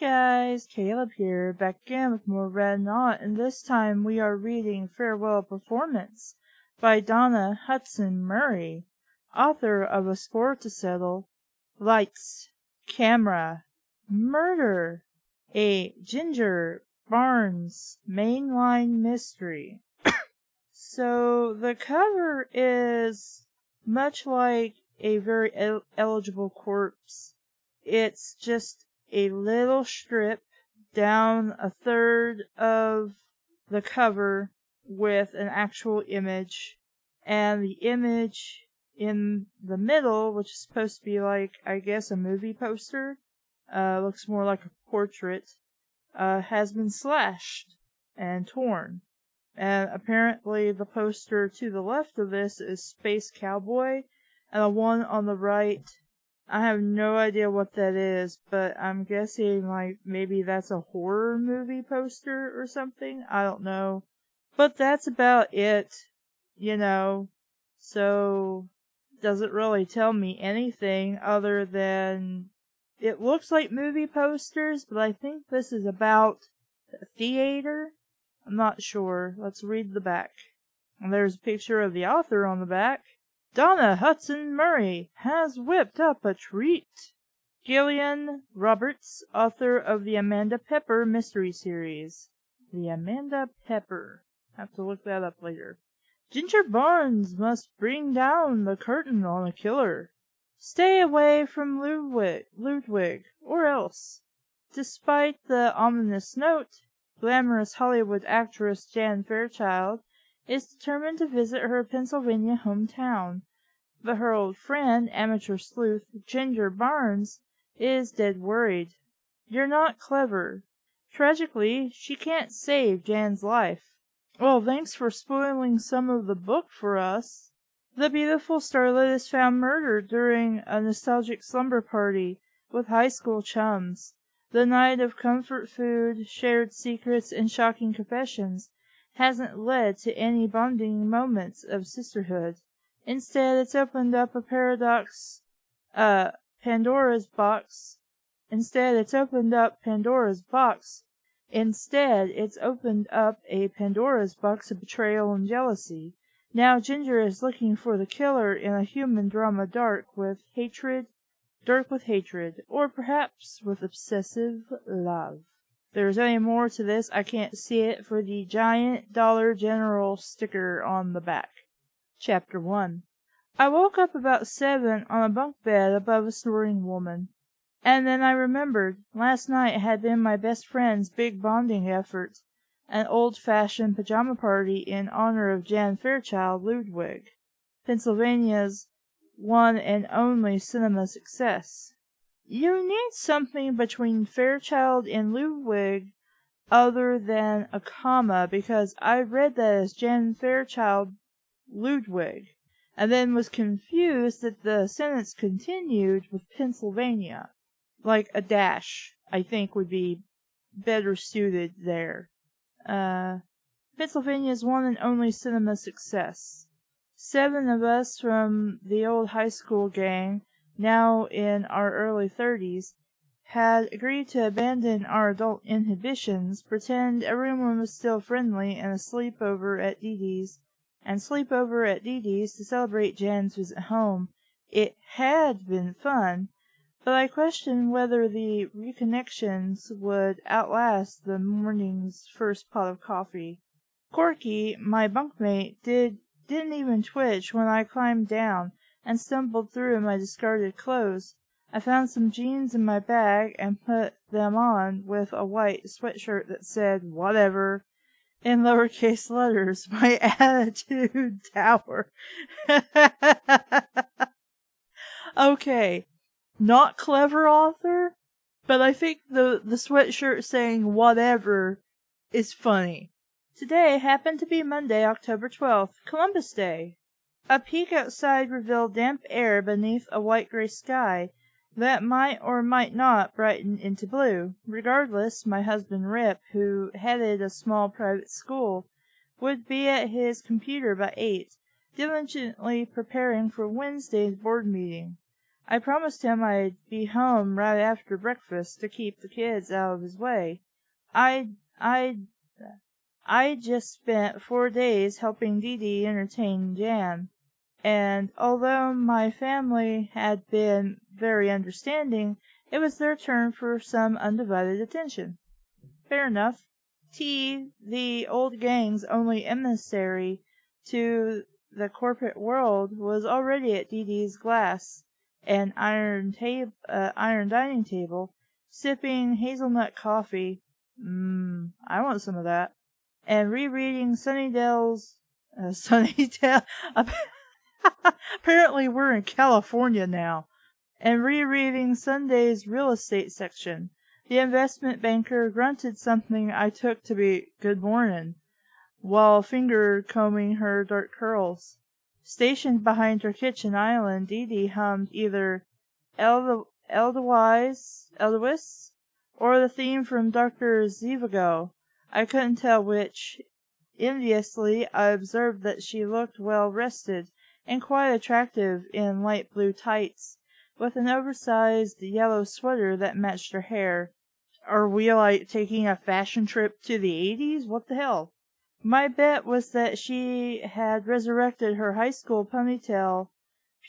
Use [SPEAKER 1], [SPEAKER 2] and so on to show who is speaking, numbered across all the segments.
[SPEAKER 1] guys, Caleb here, back again with more Red Knot, and this time we are reading Farewell Performance by Donna Hudson Murray, author of A Score to Settle, Lights, Camera, Murder, a Ginger Barnes mainline mystery. So the cover is much like a very eligible corpse. It's just a little strip down a third of the cover with an actual image, and the image in the middle, which is supposed to be like, I guess, a movie poster, looks more like a portrait, has been slashed and torn. And apparently the poster to the left of this is Space Cowboy, and the one on the right, I have no idea what that is, but I'm guessing like maybe that's a horror movie poster or something. I don't know. But that's about it, So doesn't really tell me anything other than it looks like movie posters, but I think this is about a theater. I'm not sure. Let's read the back. And there's a picture of the author on the back. Donna Hudson Murray has whipped up a treat. Gillian Roberts, author of the Amanda Pepper mystery series. The Amanda Pepper. Have to look that up later. Ginger Barnes must bring down the curtain on a killer. Stay away from Ludwig, or else. Despite the ominous note, glamorous Hollywood actress Jan Fairchild is determined to visit her Pennsylvania hometown, but her old friend, amateur sleuth Ginger Barnes, is dead worried. You're not clever. Tragically, she can't save Jan's life. Well, thanks for spoiling some of the book for us. The beautiful starlet is found murdered during a nostalgic slumber party with high school chums. The night of comfort food, shared secrets, and shocking confessions hasn't led to any bonding moments of sisterhood. Instead, it's opened up a Pandora's box. Instead, it's opened up a Pandora's box of betrayal and jealousy. Now Ginger is looking for the killer in a human drama dark with hatred, or perhaps with obsessive love. There's any more to this, I can't see it for the giant Dollar General sticker on the back. Chapter 1. I woke up about 7 on a bunk bed above a snoring woman. And then I remembered, last night had been my best friend's big bonding effort, an old-fashioned pajama party in honor of Jan Fairchild Ludwig, Pennsylvania's one and only cinema success. You need something between Fairchild and Ludwig other than a comma, because I read that as Jan Fairchild Ludwig, and then was confused that the sentence continued with Pennsylvania. Like a dash, I think, would be better suited there. Pennsylvania's one and only cinema success. 7 of us from the old high school gang, now in our early 30s, had agreed to abandon our adult inhibitions, pretend everyone was still friendly, and sleep over at Dee Dee's to celebrate Jan's visit home. It had been fun, but I questioned whether the reconnections would outlast the morning's first pot of coffee. Corky, my bunkmate, didn't even twitch when I climbed down and stumbled through my discarded clothes. I found some jeans in my bag and put them on with a white sweatshirt that said, "Whatever," in lowercase letters, my attitude tower. Okay, not clever author, but I think the sweatshirt saying "whatever" is funny. Today happened to be Monday, October 12th, Columbus Day. A peek outside revealed damp air beneath a white-gray sky that might or might not brighten into blue. Regardless, my husband Rip, who headed a small private school, would be at his computer by 8, diligently preparing for Wednesday's board meeting. I promised him I'd be home right after breakfast to keep the kids out of his way. I I I just spent 4 days helping Dee Dee entertain Jan, and although my family had been very understanding, it was their turn for some undivided attention. Fair enough. T, the old gang's only emissary to the corporate world, was already at Dee Dee's glass and iron dining table, sipping hazelnut coffee. I want some of that. And rereading Sunnydale. Apparently we're in California now. And rereading Sunday's real estate section. The investment banker grunted something I took to be "good mornin'," while finger-combing her dark curls. Stationed behind her kitchen island, Dee Dee hummed either Edelweiss or the theme from Dr. Zhivago. I couldn't tell which. Enviously, I observed that she looked well rested and quite attractive in light blue tights, with an oversized yellow sweater that matched her hair. Are we, taking a fashion trip to the 80s? What the hell? My bet was that she had resurrected her high school ponytail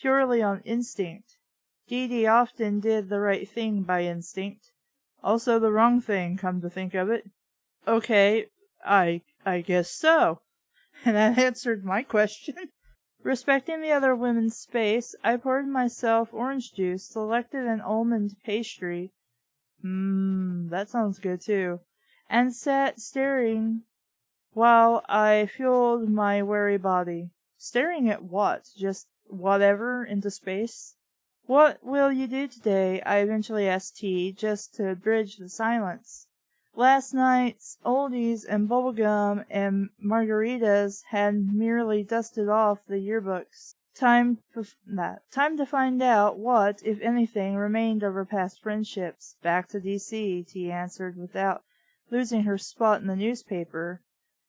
[SPEAKER 1] purely on instinct. Dee Dee often did the right thing by instinct. Also the wrong thing, come to think of it. Okay, I guess so. And that answered my question. Respecting the other women's space, I poured myself orange juice, selected an almond pastry. That sounds good too. And sat staring while I fueled my weary body. Staring at what? Just whatever into space? What will you do today? I eventually asked T, just to bridge the silence. Last night's oldies and bubblegum and margaritas had merely dusted off the yearbooks. Time to find out what, if anything, remained of her past friendships. Back to D.C., T answered, without losing her spot in the newspaper.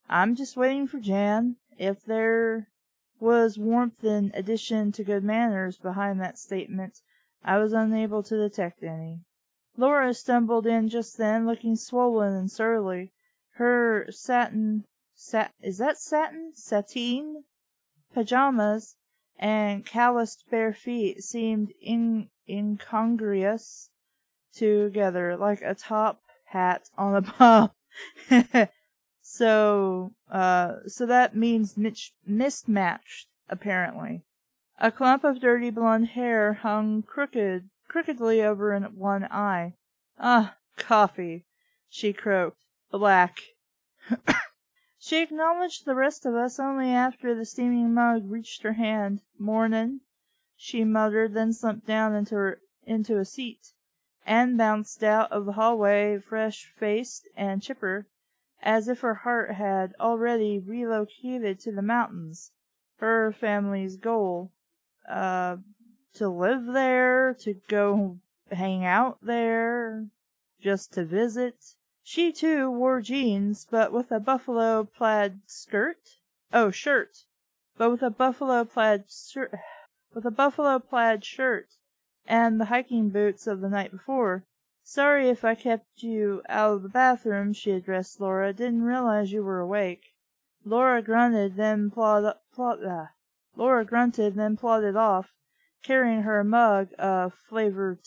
[SPEAKER 1] I'm just waiting for Jan. If there was warmth in addition to good manners behind that statement, I was unable to detect any. Laura stumbled in just then, looking swollen and surly. Her satin pajamas and calloused bare feet seemed incongruous together, like a top hat on a bum. So that means mismatched, apparently. A clump of dirty blonde hair hung crookedly over one eye. Ah, coffee, she croaked. Black. She acknowledged the rest of us only after the steaming mug reached her hand. Mornin', she muttered, then slumped down into a seat, and bounced out of the hallway fresh-faced and chipper, as if her heart had already relocated to the mountains, her family's goal. To live there, to go hang out there, just to visit. She, too, wore jeans, but with a buffalo plaid shirt, but with a buffalo plaid shirt, and the hiking boots of the night before. Sorry if I kept you out of the bathroom, she addressed Laura. Didn't realize you were awake. Laura grunted, then plodded off, carrying her mug of flavored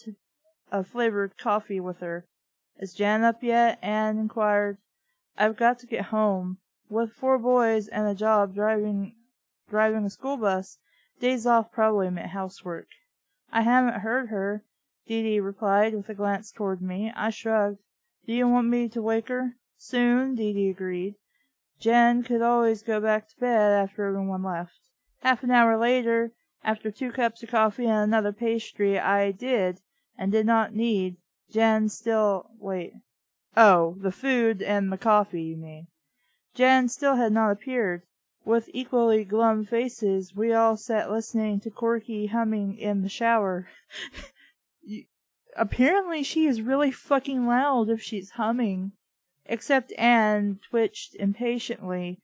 [SPEAKER 1] coffee with her. Is Jan up yet? Anne inquired. I've got to get home. With 4 boys and a job driving a school bus, days off probably meant housework. I haven't heard her, Dee Dee replied with a glance toward me. I shrugged. Do you want me to wake her? Soon, Dee Dee agreed. Jen could always go back to bed after everyone left. Half an hour later, after 2 cups of coffee and another pastry, I did, and did not need. Jen still... Wait. Oh, the food and the coffee, you mean. Jen still had not appeared. With equally glum faces, we all sat listening to Corky humming in the shower. Apparently she is really fucking loud if she's humming. Except Anne twitched impatiently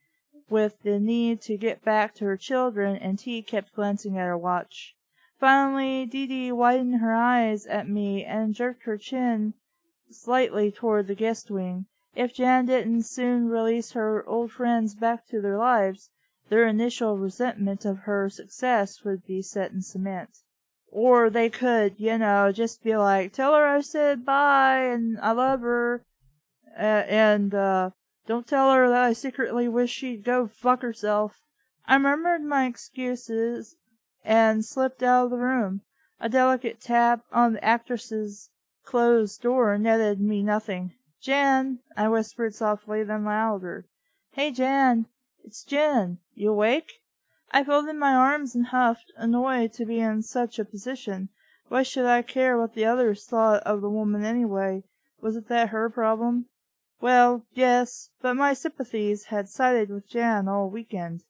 [SPEAKER 1] with the need to get back to her children, and T kept glancing at her watch. Finally, Dee Dee widened her eyes at me and jerked her chin slightly toward the guest wing. If Jan didn't soon release her old friends back to their lives, their initial resentment of her success would be set in cement. Or they could, just be like, tell her I said bye and I love her, and don't tell her that I secretly wish she'd go fuck herself. I murmured my excuses and slipped out of the room. A delicate tap on the actress's closed door netted me nothing. Jan, I whispered softly, then louder. Hey, Jan, it's Jen. You awake? I folded my arms and huffed, annoyed to be in such a position. Why should I care what the others thought of the woman anyway? Wasn't that her problem? Well, yes, but my sympathies had sided with Jan all weekend,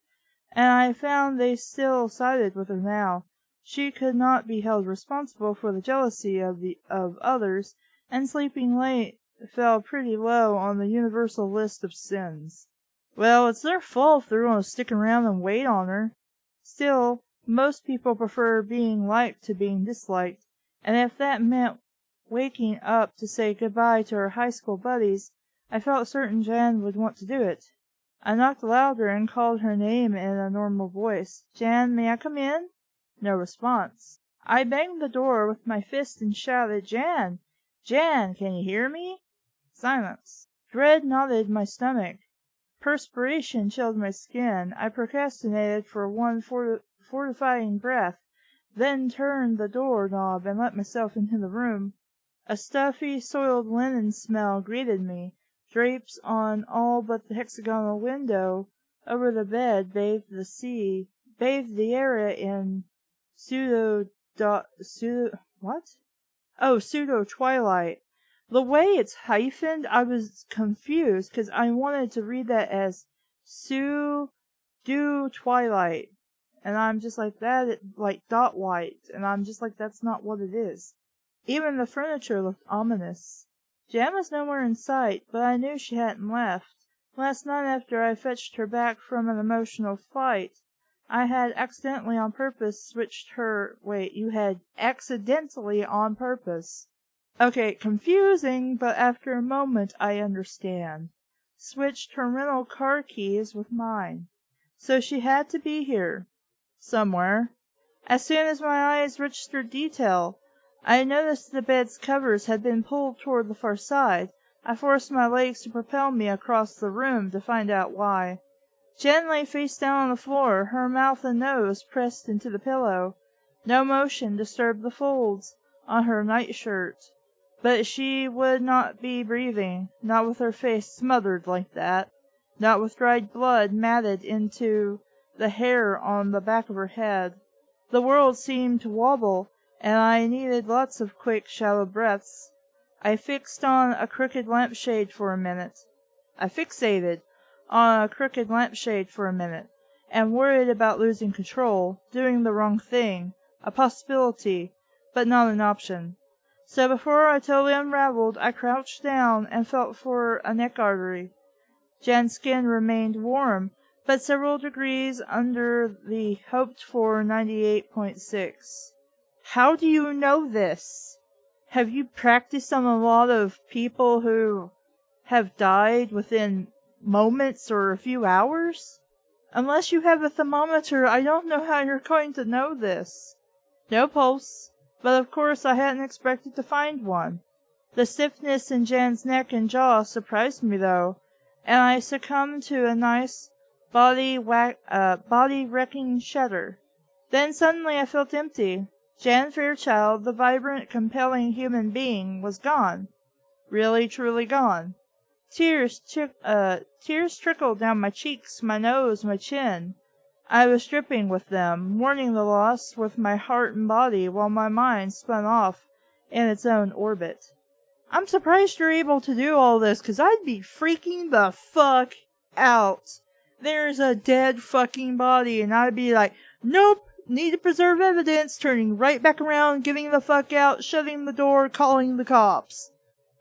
[SPEAKER 1] and I found they still sided with her now. She could not be held responsible for the jealousy of others, and sleeping late fell pretty low on the universal list of sins. Well, it's their fault if they're going to stick around and wait on her. Still, most people prefer being liked to being disliked, and if that meant waking up to say goodbye to her high school buddies, I felt certain Jan would want to do it. I knocked louder and called her name in a normal voice. Jan, may I come in? No response. I banged the door with my fist and shouted, Jan! Jan, can you hear me? Silence. Dread knotted my stomach. Perspiration chilled my skin. I procrastinated for one fortifying breath, then turned the door knob and let myself into the room. A stuffy, soiled linen smell greeted me. Drapes on all but the hexagonal window over the bed bathed the area in pseudo twilight. The way it's hyphened, I was confused, because I wanted to read that as pseudo twilight. And I'm just like, that, like dot white. And I'm just like, that's not what it is. Even the furniture looked ominous. Jan was nowhere in sight, but I knew she hadn't left. Last night after I fetched her back from an emotional fight, I had accidentally on purpose switched her... Wait, you had accidentally on purpose. Okay, confusing, but after a moment I understand. Switched her rental car keys with mine. So she had to be here. Somewhere. As soon as my eyes registered detail, I noticed the bed's covers had been pulled toward the far side. I forced my legs to propel me across the room to find out why. Jen lay face down on the floor, her mouth and nose pressed into the pillow. No motion disturbed the folds on her nightshirt. But she would not be breathing, not with her face smothered like that, not with dried blood matted into the hair on the back of her head. The world seemed to wobble, and I needed lots of quick, shallow breaths. I fixated on a crooked lampshade for a minute, and worried about losing control, doing the wrong thing, a possibility, but not an option. So before I totally unraveled, I crouched down and felt for a neck artery. Jan's skin remained warm, but several degrees under the hoped-for 98.6. How do you know this? Have you practiced on a lot of people who have died within moments or a few hours? Unless you have a thermometer, I don't know how you're going to know this. No pulse, but of course I hadn't expected to find one. The stiffness in Jan's neck and jaw surprised me, though, and I succumbed to a nice body-wrecking shudder. Then suddenly I felt empty. Jan Fairchild, the vibrant, compelling human being, was gone. Really, truly gone. Tears trickled down my cheeks, my nose, my chin. I was dripping with them, mourning the loss with my heart and body, while my mind spun off in its own orbit. I'm surprised you're able to do all this, 'cause I'd be freaking the fuck out. There's a dead fucking body, and I'd be like, nope, need to preserve evidence, turning right back around, getting the fuck out, shutting the door, calling the cops.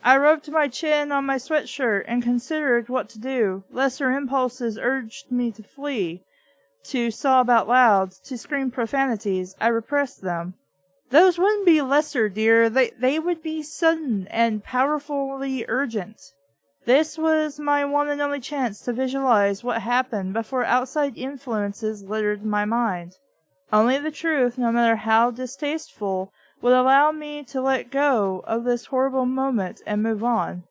[SPEAKER 1] I rubbed my chin on my sweatshirt and considered what to do. Lesser impulses urged me to flee. to sob out loud, to scream profanities. I repressed them. Those wouldn't be lesser, dear. They would be sudden and powerfully urgent. This was my one and only chance to visualize what happened before outside influences littered my mind. Only the truth, no matter how distasteful, would allow me to let go of this horrible moment and move on.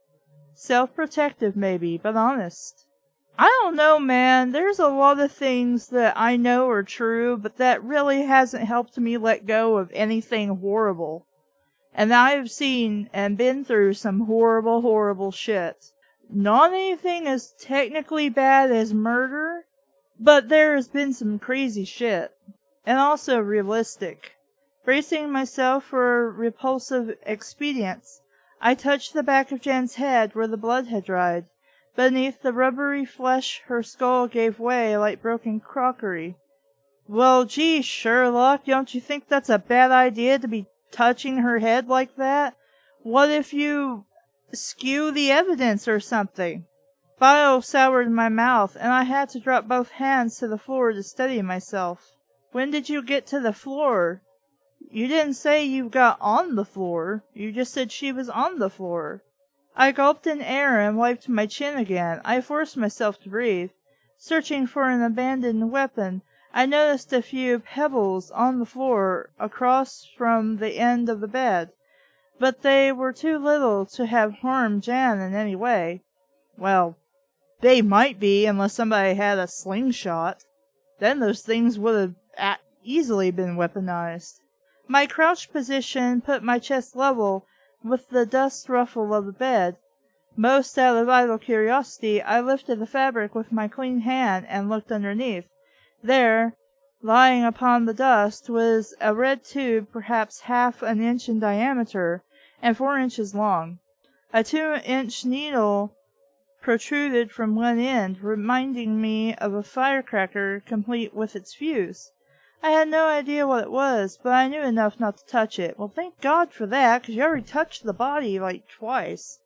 [SPEAKER 1] Self-protective, maybe, but honest. I don't know, man. There's a lot of things that I know are true, but that really hasn't helped me let go of anything horrible. And I've seen and been through some horrible, horrible shit. Not anything as technically bad as murder, but there has been some crazy shit. And also realistic. Bracing myself for repulsive expedients, I touched the back of Jan's head where the blood had dried. Beneath the rubbery flesh, her skull gave way like broken crockery. Well, gee, Sherlock, don't you think that's a bad idea to be touching her head like that? What if you skew the evidence or something? Bile soured my mouth, and I had to drop both hands to the floor to steady myself. When did you get to the floor? You didn't say you got on the floor. You just said she was on the floor. I gulped in air and wiped my chin again. I forced myself to breathe. Searching for an abandoned weapon, I noticed a few pebbles on the floor across from the end of the bed, but they were too little to have harmed Jan in any way. Well, they might be, unless somebody had a slingshot. Then those things would have easily been weaponized. My crouched position put my chest level with the dust ruffle of the bed. Most out of idle curiosity, I lifted the fabric with my clean hand and looked underneath. There, lying upon the dust, was a red tube perhaps half an inch in diameter and 4 inches long. A 2-inch needle protruded from one end, reminding me of a firecracker complete with its fuse. I had no idea what it was, but I knew enough not to touch it. Well, thank God for that, 'cause you already touched the body, like, twice.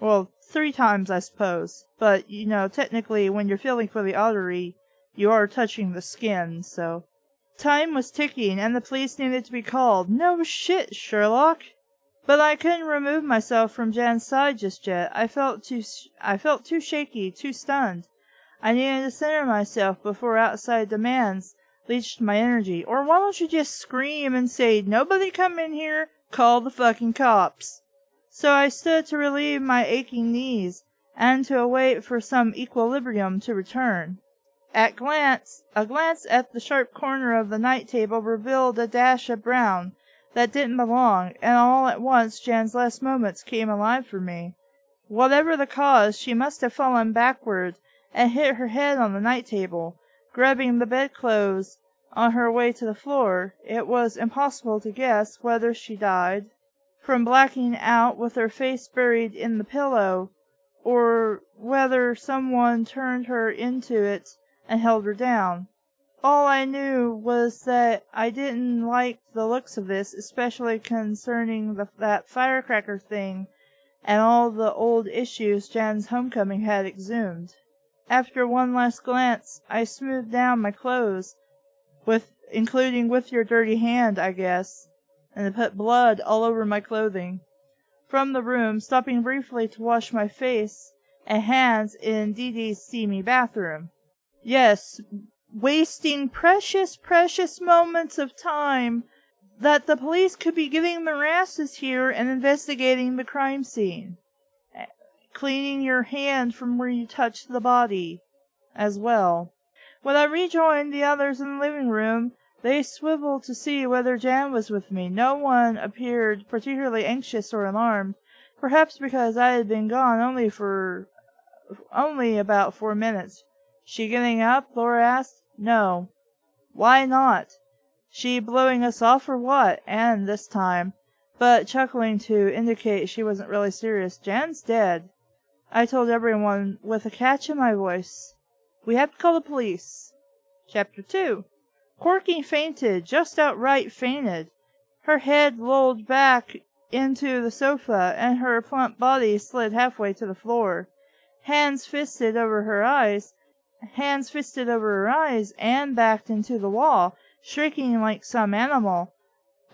[SPEAKER 1] Well, 3 times, I suppose. But, technically, when you're feeling for the artery, you are touching the skin, so. Time was ticking, and the police needed to be called. No shit, Sherlock! But I couldn't remove myself from Jan's side just yet. I felt too shaky, too stunned. I needed to center myself before outside demands leached my energy. Or why don't you just scream and say, "Nobody come in here, call the fucking cops." So I stood to relieve my aching knees, and to await for some equilibrium to return. A glance at the sharp corner of the night table revealed a dash of brown that didn't belong, and all at once Jan's last moments came alive for me. Whatever the cause, she must have fallen backward and hit her head on the night table, grabbing the bedclothes on her way to the floor. It was impossible to guess whether she died from blacking out with her face buried in the pillow, or whether someone turned her into it and held her down. All I knew was that I didn't like the looks of this, especially concerning that firecracker thing and all the old issues Jan's homecoming had exhumed. After one last glance, I smoothed down my clothes, including with your dirty hand, I guess, and put blood all over my clothing. From the room, stopping briefly to wash my face and hands in Dee Dee's steamy bathroom. Yes, wasting precious, precious moments of time that the police could be getting their asses here and investigating the crime scene. Cleaning your hand from where you touched the body as well. When I rejoined the others in the living room, they swiveled to see whether Jan was with me. No one appeared particularly anxious or alarmed, perhaps because I had been gone only about 4 minutes. She getting up? Laura asked. No. Why not? She blowing us off or what? And this time, but chuckling to indicate she wasn't really serious. Jan's dead. I told everyone with a catch in my voice. We have to call the police. Chapter 2. Corky fainted, just outright fainted. Her head lolled back into the sofa, and her plump body slid halfway to the floor. Hands fisted over her eyes, hands fisted over her eyes, and backed into the wall, shrieking like some animal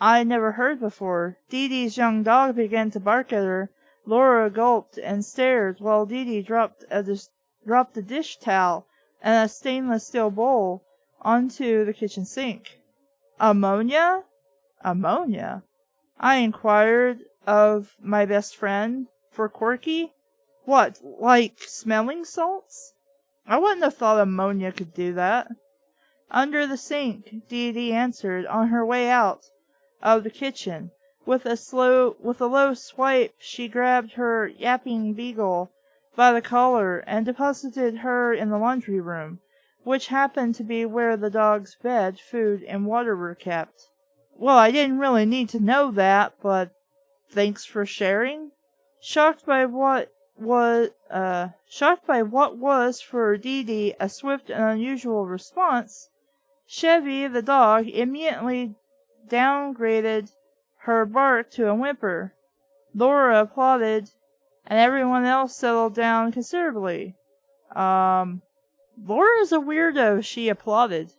[SPEAKER 1] I never heard before. Dee Dee's young dog began to bark at her. Laura gulped and stared, while Dee Dee dropped a dish towel and a stainless steel bowl onto the kitchen sink. Ammonia? Ammonia? I inquired of my best friend, for Corky. What, like smelling salts? I wouldn't have thought ammonia could do that. Under the sink, Dee Dee answered, on her way out of the kitchen. With a low swipe, she grabbed her yapping beagle by the collar and deposited her in the laundry room, which happened to be where the dog's bed, food, and water were kept. Well, I didn't really need to know that, but thanks for sharing. Shocked by what was for Dee Dee a swift and unusual response, Chevy the dog immediately downgraded her bark to a whimper. Laura applauded, and everyone else settled down considerably. Laura's a weirdo, she applauded.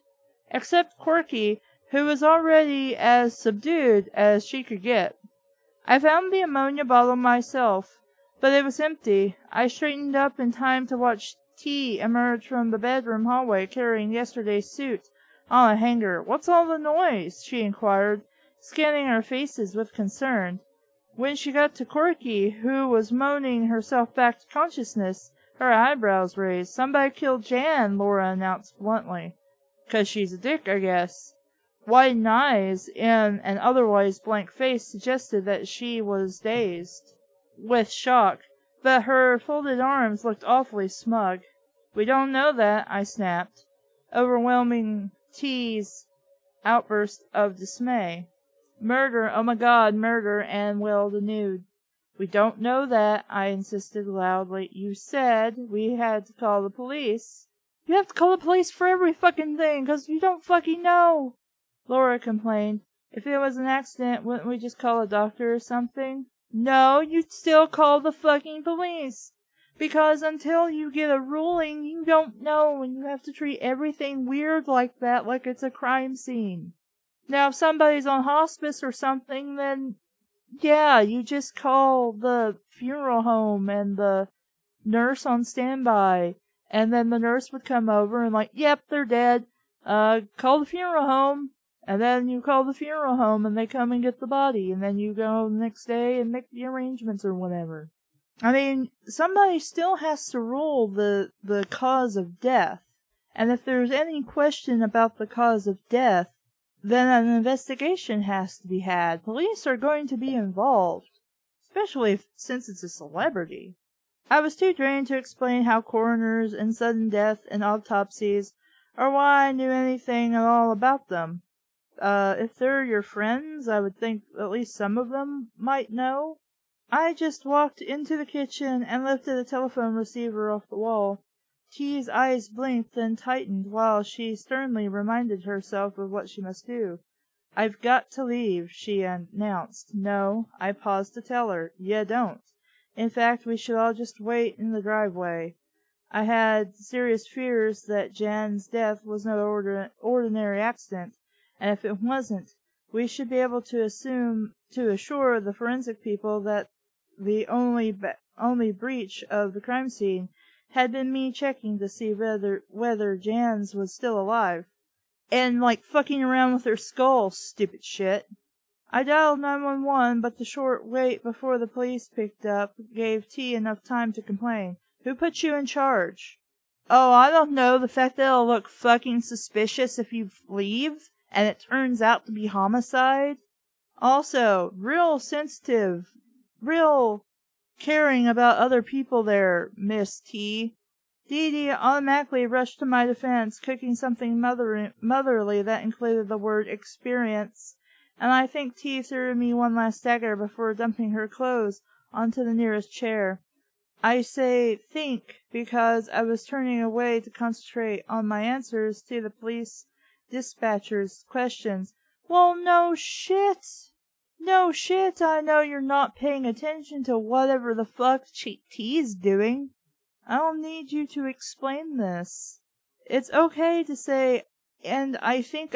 [SPEAKER 1] Except Corky, who was already as subdued as she could get. I found the ammonia bottle myself, but it was empty. I straightened up in time to watch T emerge from the bedroom hallway carrying yesterday's suit on a hanger. What's all the noise? She inquired, scanning our faces with concern. When she got to Corky, who was moaning herself back to consciousness, her eyebrows raised. Somebody killed Jan, Laura announced bluntly. 'Cause she's a dick, I guess. Widened eyes in an otherwise blank face suggested that she was dazed with shock, but her folded arms looked awfully smug. We don't know that, I snapped, overwhelming T's outburst of dismay. Murder, oh my God, murder, and wailed anew. We don't know that, I insisted loudly. You said we had to call the police. You have to call the police for every fucking thing, 'cause you don't fucking know, Laura complained. If it was an accident, wouldn't we just call a doctor or something? No, you'd still call the fucking police. Because until you get a ruling, you don't know, and you have to treat everything weird like that like it's a crime scene. Now, if somebody's on hospice or something, then yeah, you just call the funeral home and the nurse on standby, and then the nurse would come over and like, yep, they're dead. Call the funeral home. And then you call the funeral home and they come and get the body, and then you go the next day and make the arrangements or whatever. I mean, somebody still has to rule the cause of death. And if there's any question about the cause of death, then an investigation has to be had. Police are going to be involved, especially since it's a celebrity. I was too drained to explain how coroners and sudden death and autopsies, or why I knew anything at all about them. If they're your friends, I would think at least some of them might know. I just walked into the kitchen and lifted a telephone receiver off the wall. T's eyes blinked and tightened while she sternly reminded herself of what she must do. I've got to leave, she announced. No, I paused to tell her. You don't. In fact, we should all just wait in the driveway. I had serious fears that Jan's death was no ordinary accident, and if it wasn't, we should be able to assure the forensic people that the only breach of the crime scene had been me checking to see whether Jan's was still alive. And, like, fucking around with her skull, stupid shit. I dialed 911, but the short wait before the police picked up gave T enough time to complain. Who put you in charge? Oh, I don't know, the fact that it'll look fucking suspicious if you leave, and it turns out to be homicide. Also, real sensitive, real caring about other people there, Miss T. Dee Dee automatically rushed to my defense, cooking something motherly that included the word experience, and I think T threw me one last dagger before dumping her clothes onto the nearest chair. I say think because I was turning away to concentrate on my answers to the police dispatcher's questions. Well, no shit. No shit, I know you're not paying attention to whatever the fuck T's doing. I don't need you to explain this. It's okay to say, and I think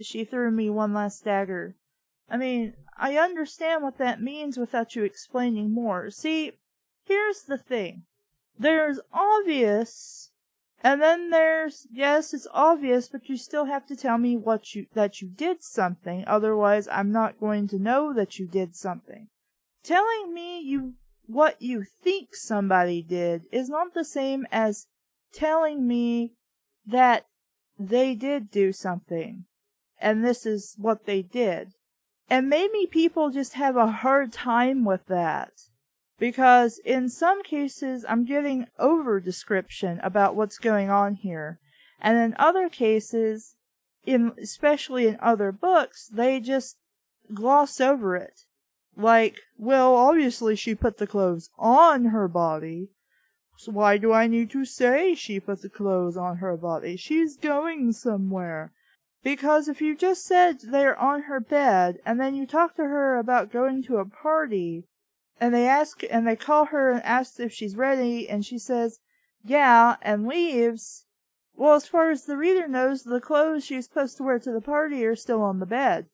[SPEAKER 1] she threw me one last dagger. I mean, I understand what that means without you explaining more. See, here's the thing. There's obvious, and then there's, yes, it's obvious, but you still have to tell me that you did something, otherwise I'm not going to know that you did something. Telling me what you think somebody did is not the same as telling me that they did do something, and this is what they did. And maybe people just have a hard time with that. Because in some cases, I'm getting over description about what's going on here. And in other cases, especially in other books, they just gloss over it. Like, well, obviously she put the clothes on her body. So why do I need to say she put the clothes on her body? She's going somewhere. Because if you just said they're on her bed, and then you talk to her about going to a party, and they call her and ask if she's ready, and she says, yeah, and leaves, well, as far as the reader knows, the clothes she's supposed to wear to the party are still on the bed.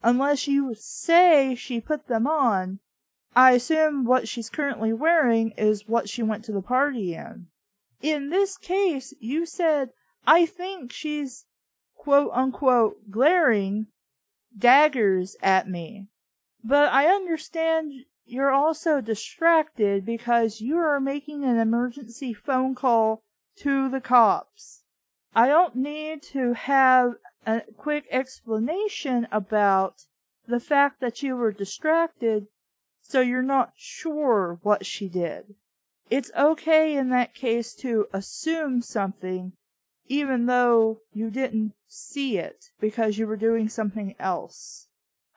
[SPEAKER 1] Unless you say she put them on, I assume what she's currently wearing is what she went to the party in. In this case, you said, I think she's quote-unquote glaring daggers at me. But I understand you're also distracted because you are making an emergency phone call to the cops. I don't need to have a quick explanation about the fact that you were distracted, so you're not sure what she did. It's okay in that case to assume something, even though you didn't see it because you were doing something else.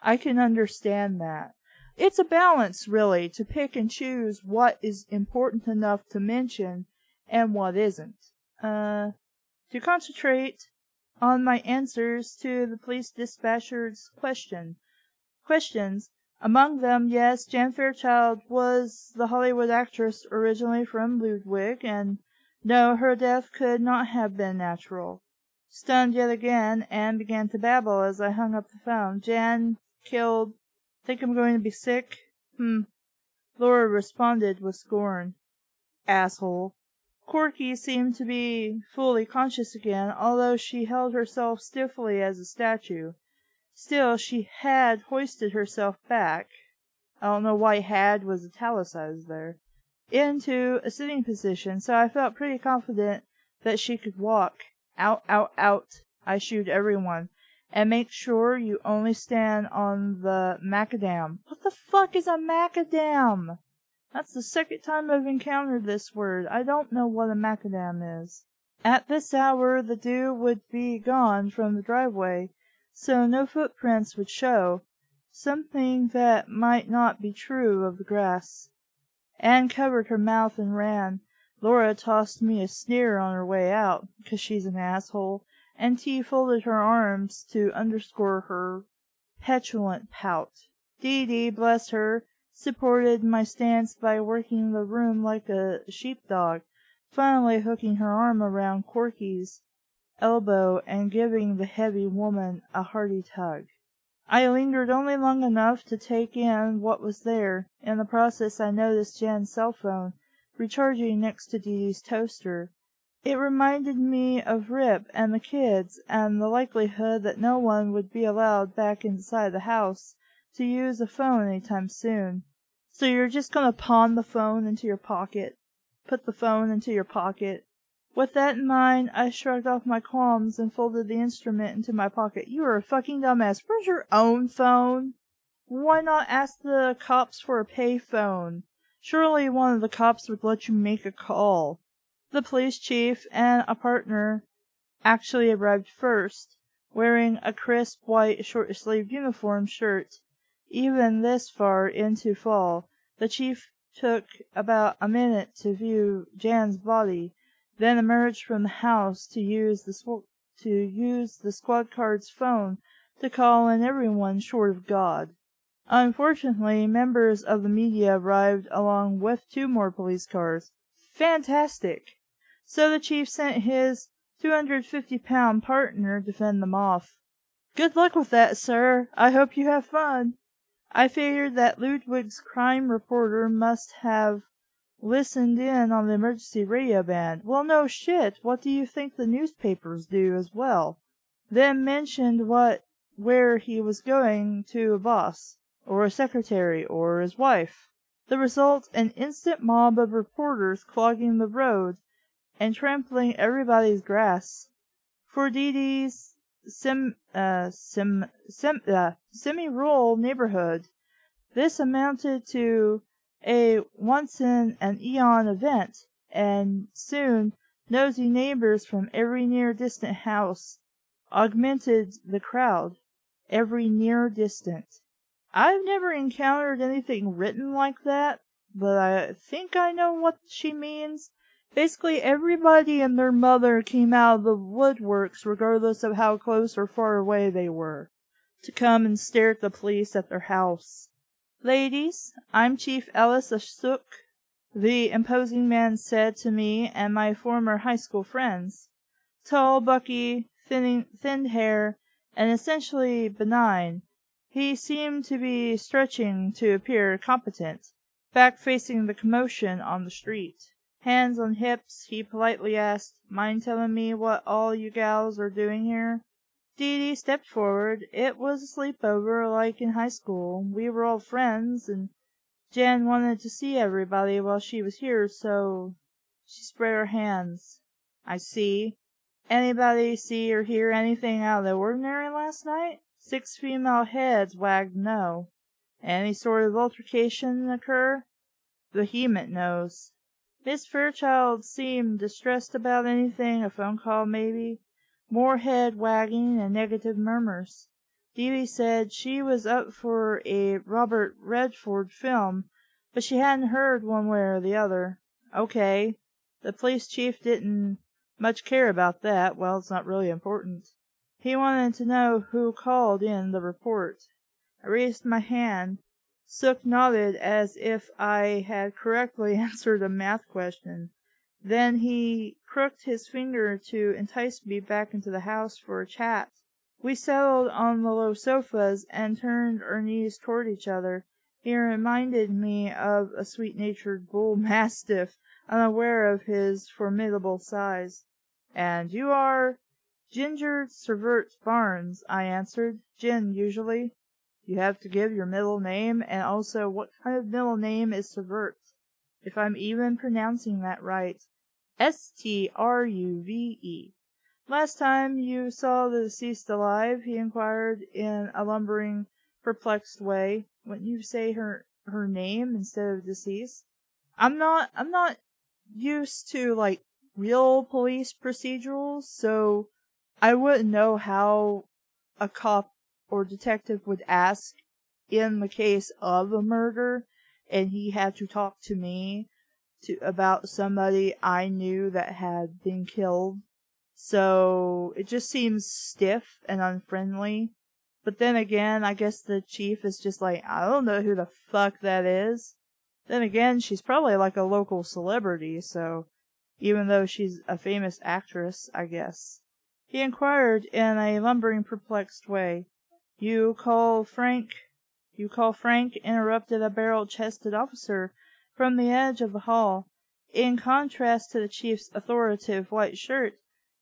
[SPEAKER 1] I can understand that. It's a balance, really, to pick and choose what is important enough to mention and what isn't. To concentrate on my answers to the police dispatcher's questions. Among them, yes, Jan Fairchild was the Hollywood actress originally from Ludwig, and no, her death could not have been natural. Stunned yet again, Anne began to babble as I hung up the phone. Jan killed. Think I'm going to be sick? Laura responded with scorn. Asshole. Corky seemed to be fully conscious again, although she held herself stiffly as a statue. Still, she had hoisted herself back. I don't know why had was italicized there. Into a sitting position, so I felt pretty confident that she could walk. Out, out, out, I shooed everyone. And make sure you only stand on the macadam. What the fuck is a macadam? That's the second time I've encountered this word. I don't know what a macadam is. At this hour, the dew would be gone from the driveway, so no footprints would show. Something that might not be true of the grass. Anne covered her mouth and ran. Laura tossed me a sneer on her way out, 'cause she's an asshole, and T folded her arms to underscore her petulant pout. Dee Dee, bless her, supported my stance by working the room like a sheepdog, finally hooking her arm around Corky's elbow and giving the heavy woman a hearty tug. I lingered only long enough to take in what was there. In the process I noticed Jan's cell phone, recharging next to Dee Dee's toaster. It reminded me of Rip and the kids, and the likelihood that no one would be allowed back inside the house to use a phone anytime soon. So you're just gonna pawn the phone into your pocket? Put the phone into your pocket? With that in mind, I shrugged off my qualms and folded the instrument into my pocket. You are a fucking dumbass. Where's your own phone? Why not ask the cops for a pay phone? Surely one of the cops would let you make a call. The police chief and a partner actually arrived first, wearing a crisp white short-sleeved uniform shirt. Even this far into fall, the chief took about a minute to view Jan's body, then emerged from the house to use the squad car's phone to call in everyone short of God. Unfortunately, members of the media arrived along with 2 more police cars. Fantastic! So the chief sent his 250-pound partner to fend them off. Good luck with that, sir. I hope you have fun. I figured that Ludwig's crime reporter must have listened in on the emergency radio band. Well, no shit. What do you think the newspapers do as well? Then mentioned where he was going to a boss, or a secretary, or his wife. The result, an instant mob of reporters clogging the road and trampling everybody's grass. For Dee Dee's semi-rural neighborhood, this amounted to a once-in-an-eon event, and soon nosy neighbors from every near-distant house augmented the crowd. Every near-distant. I've never encountered anything written like that, but I think I know what she means. Basically, everybody and their mother came out of the woodworks, regardless of how close or far away they were, to come and stare at the police at their house. Ladies, I'm Chief Ellis Ashok, the imposing man said to me and my former high school friends. Tall, bucky, thin hair, and essentially benign, he seemed to be stretching to appear competent, back-facing the commotion on the street. Hands on hips, he politely asked, "Mind telling me what all you gals are doing here?" Dee Dee stepped forward. It was a sleepover like in high school. We were all friends, and Jen wanted to see everybody while she was here, so she spread her hands. I see. Anybody see or hear anything out of the ordinary last night? 6 female heads wagged no. Any sort of altercation occur? Vehement no's. Miss Fairchild seemed distressed about anything, a phone call maybe. More head wagging and negative murmurs. Dee Dee said she was up for a Robert Redford film, but she hadn't heard one way or the other. Okay. The police chief didn't much care about that. Well, it's not really important. He wanted to know who called in the report. I raised my hand. Sook nodded as if I had correctly answered a math question. Then he crooked his finger to entice me back into the house for a chat. We settled on the low sofas and turned our knees toward each other. He reminded me of a sweet-natured bull mastiff, unaware of his formidable size. "And you are—" "Ginger Servert Barnes," I answered. "Gin, usually." "You have to give your middle name, and also what kind of middle name is Servert, if I'm even pronouncing that right." Struve. "Last time you saw the deceased alive?" he inquired in a lumbering, perplexed way. "Wouldn't you say her name instead of deceased?" I'm not used to, like, real police procedurals, so I wouldn't know how a cop or detective would ask in the case of a murder, and he had to talk to me about somebody I knew that had been killed. So it just seems stiff and unfriendly. But then again, I guess the chief is just like, I don't know who the fuck that is. Then again, she's probably like a local celebrity, so even though she's a famous actress, I guess. He inquired in a lumbering, perplexed way. You call Frank?" interrupted a barrel-chested officer from the edge of the hall. In contrast to the chief's authoritative white shirt,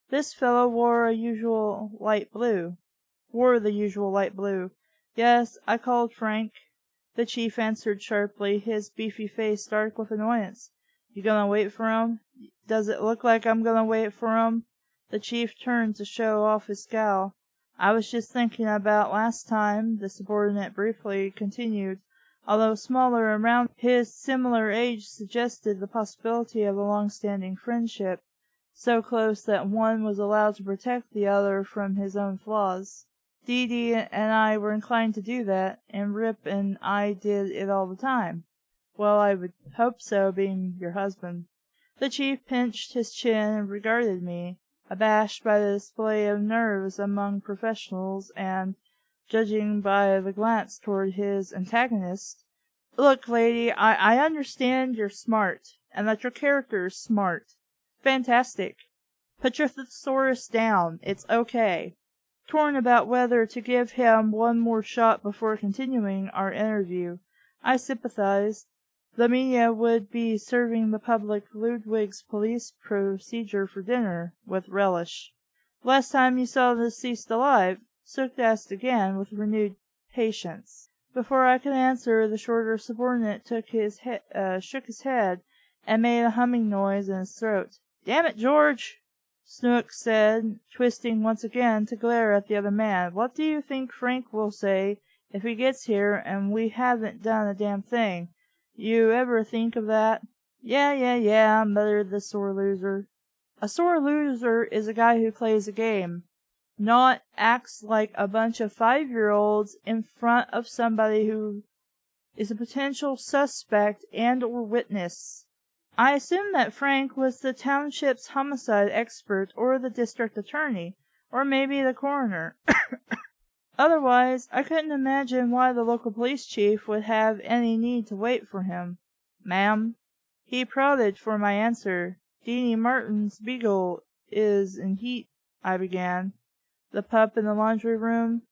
[SPEAKER 1] this fellow wore the usual light blue. "Yes, I called Frank," the chief answered sharply, his beefy face dark with annoyance. "You gonna wait for him?" "Does it look like I'm gonna wait for him?" The chief turned to show off his scowl. "I was just thinking about last time," the subordinate briefly continued, although smaller and round his similar age suggested the possibility of a long-standing friendship, so close that one was allowed to protect the other from his own flaws. Dee Dee and I were inclined to do that, and Rip and I did it all the time. Well, I would hope so, being your husband. The chief pinched his chin and regarded me, abashed by the display of nerves among professionals, and, judging by the glance toward his antagonist, "Look, lady, I understand you're smart, and that your character is smart. Fantastic. Put your thesaurus down. It's okay. Torn about whether to give him one more shot before continuing our interview, I sympathized. The media would be serving the public Ludwig's police procedure for dinner with relish. Last time you saw the deceased alive? Sook asked again with renewed patience. Before I could answer, the shorter subordinate shook his head and made a humming noise in his throat. "Damn it, George!" Snook said, twisting once again to glare at the other man. "What do you think Frank will say if he gets here and we haven't done a damn thing? You ever think of that?" Yeah, muttered the sore loser. A sore loser is a guy who plays a game, not acts like a bunch of 5-year-olds in front of somebody who is a potential suspect and or witness. I assumed that Frank was the township's homicide expert or the district attorney, or maybe the coroner. Otherwise, I couldn't imagine why the local police chief would have any need to wait for him. "Ma'am?" He prodded for my answer. "Deanie Martin's beagle is in heat," I began. "The pup in the laundry room?"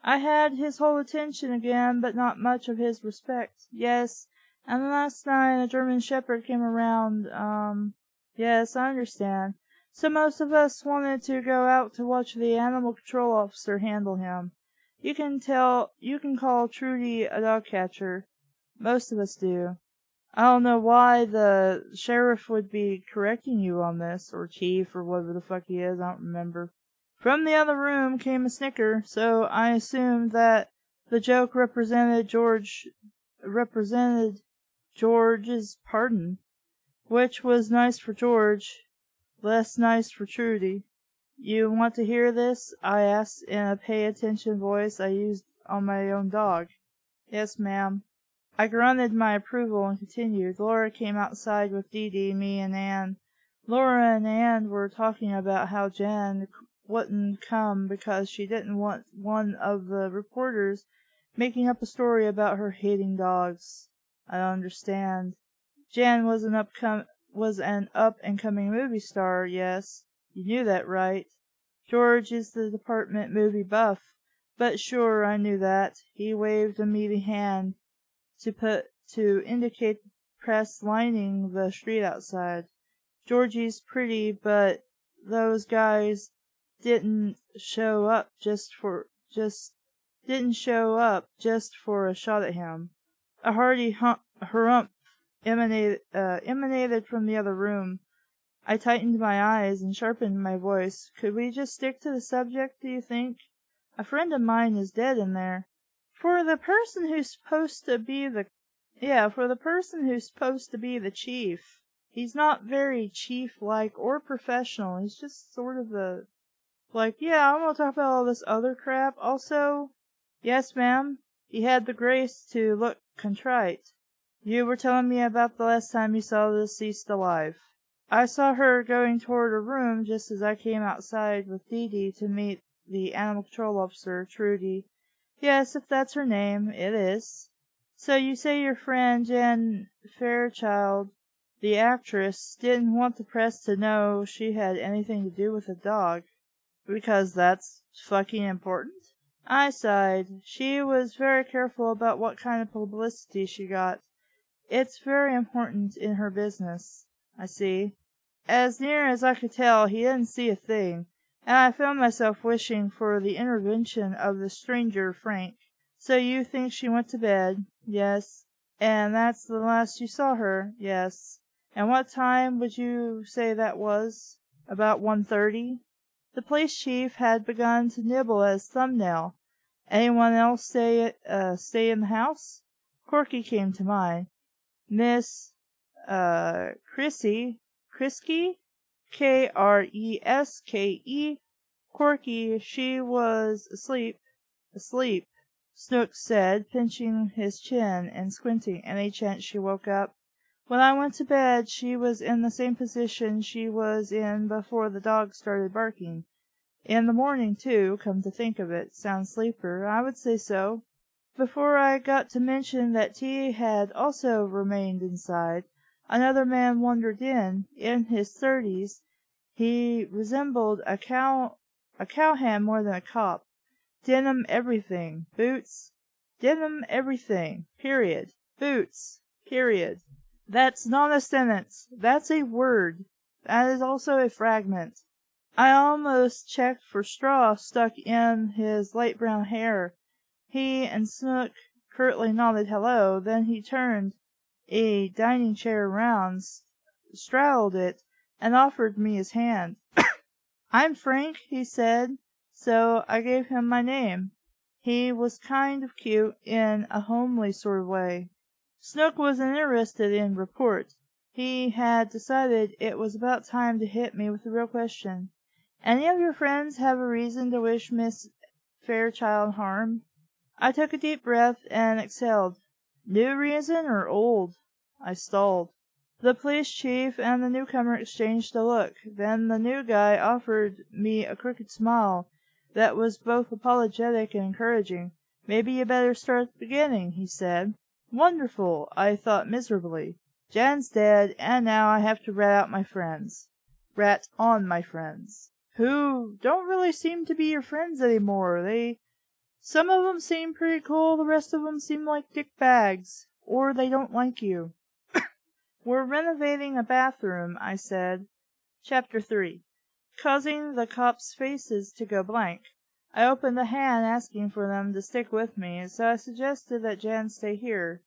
[SPEAKER 1] I had his whole attention again, but not much of his respect. "Yes, and last night a German shepherd came around, yes, I understand. So most of us wanted to go out to watch the animal control officer handle him. You can call Trudy a dog catcher. Most of us do. I don't know why the sheriff would be correcting you on this, or chief, or whatever the fuck he is, I don't remember." From the other room came a snicker, so I assumed that the joke represented George's pardon, which was nice for George, less nice for Trudy. "You want to hear this?" I asked in a pay-attention voice I used on my own dog. "Yes, ma'am." I grunted my approval and continued. Laura came outside with Dee Dee, me, and Anne. Laura and Anne were talking about how Jen wouldn't come because she didn't want one of the reporters making up a story about her hating dogs. I don't understand. Jan was an up-and-coming movie star, yes. You knew that, right? George is the department movie buff. But sure, I knew that. He waved a meaty hand to indicate the press lining the street outside. "Georgie's pretty, but those guys didn't show up just for a shot at him." A hearty harumph emanated from the other room. I tightened my eyes and sharpened my voice. "Could we just stick to the subject, do you think? A friend of mine is dead in there." For the person who's supposed to be the chief. He's not very chief-like or professional. He's just sort of I'm gonna talk about all this other crap also. "Yes, ma'am." He had the grace to look contrite. "You were telling me about the last time you saw the deceased alive." "I saw her going toward her room just as I came outside with Dee Dee to meet the animal control officer, Trudy." "Yes, if that's her name, it is." "So you say your friend Jan Fairchild, the actress, didn't want the press to know she had anything to do with the dog, because that's fucking important?" I sighed. "She was very careful about what kind of publicity she got. It's very important in her business." "I see." As near as I could tell, he didn't see a thing, and I found myself wishing for the intervention of the stranger Frank. "So you think she went to bed?" "Yes." "And that's the last you saw her?" "Yes." "And what time would you say that was?" "About 1:30. The police chief had begun to nibble at his thumbnail. "Anyone else stay in the house?" Corky came to mind. "Miss Kresge? Kreske? Corky, she was asleep." "Asleep," Snooks said, pinching his chin and squinting. "Any chance she woke up?" "When I went to bed she was in the same position she was in before the dog started barking. In the morning, too, come to think of it. Sound sleeper, I would say so." Before I got to mention that tea had also remained inside, Another man wandered in his 30s. He resembled a cowhand more than a cop. Denim everything. Boots. Denim everything. Period. Boots. Period. That's not a sentence. That's a word. That is also a fragment. I almost checked for straw stuck in his light brown hair. He and Snook curtly nodded hello. Then he turned a dining chair round, straddled it, and offered me his hand. "I'm Frank," he said, so I gave him my name. He was kind of cute in a homely sort of way. Snook was interested in report. He had decided it was about time to hit me with the real question. "Any of your friends have a reason to wish Miss Fairchild harm?" I took a deep breath and exhaled. "New reason or old?" I stalled. The police chief and the newcomer exchanged a look. Then the new guy offered me a crooked smile that was both apologetic and encouraging. "Maybe you better start at the beginning," he said. "Wonderful," I thought miserably. Jan's dead, and now I have to rat on my friends, who don't really seem to be your friends anymore. Some of them seem pretty cool, the rest of them seem like dick bags, or they don't like you. "We're renovating a bathroom," I said. Chapter 3. Causing the cops' faces to go blank. I opened a hand asking for them to stick with me, so I suggested that Jan stay here.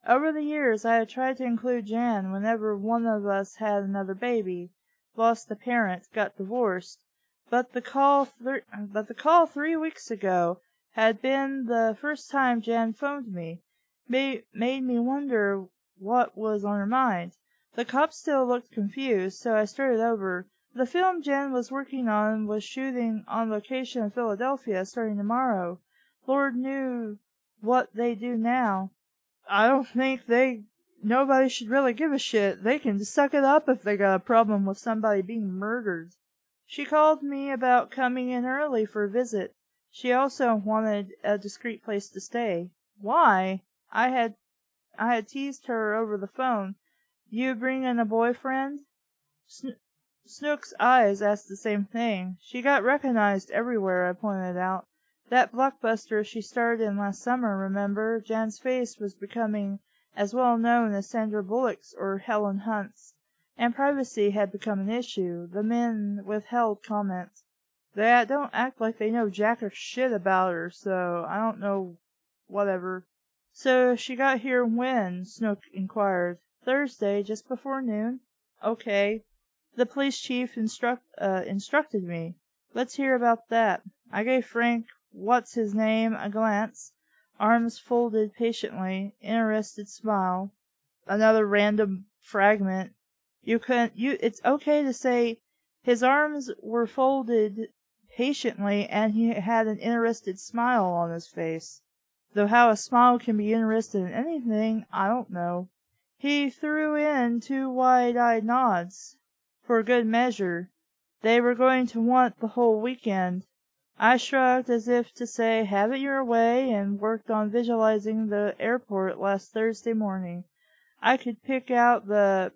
[SPEAKER 1] Over the years I had tried to include Jan whenever one of us had another baby, lost a parent, got divorced, but the call 3 weeks ago had been the first time Jan phoned me. Made me wonder what was on her mind. The cops still looked confused, so I started over. The film Jan was working on was shooting on location in Philadelphia starting tomorrow. Lord knew what they do now. I don't think nobody should really give a shit. They can suck it up if they got a problem with somebody being murdered. She called me about coming in early for a visit. She also wanted a discreet place to stay. Why? I had teased her over the phone. "You bringin' a boyfriend?" Snook's eyes asked the same thing. "She got recognized everywhere," I pointed out. "That blockbuster she starred in last summer, remember? Jan's face was becoming as well known as Sandra Bullock's or Helen Hunt's, and privacy had become an issue." The men withheld comment. "They don't act like they know jack or shit about her, so I don't know, whatever." "So she got here when?" Snook inquired. "Thursday, just before noon." "Okay." The police chief instructed me. "Let's hear about that." I gave Frank what's-his-name a glance, arms folded patiently, interested smile. Another random fragment. It's okay to say his arms were folded patiently and he had an interested smile on his face. Though how a smile can be interested in anything, I don't know. He threw in 2 wide-eyed nods. For good measure. They were going to want the whole weekend. I shrugged as if to say, have it your way, and worked on visualizing the airport last Thursday morning. I could pick out the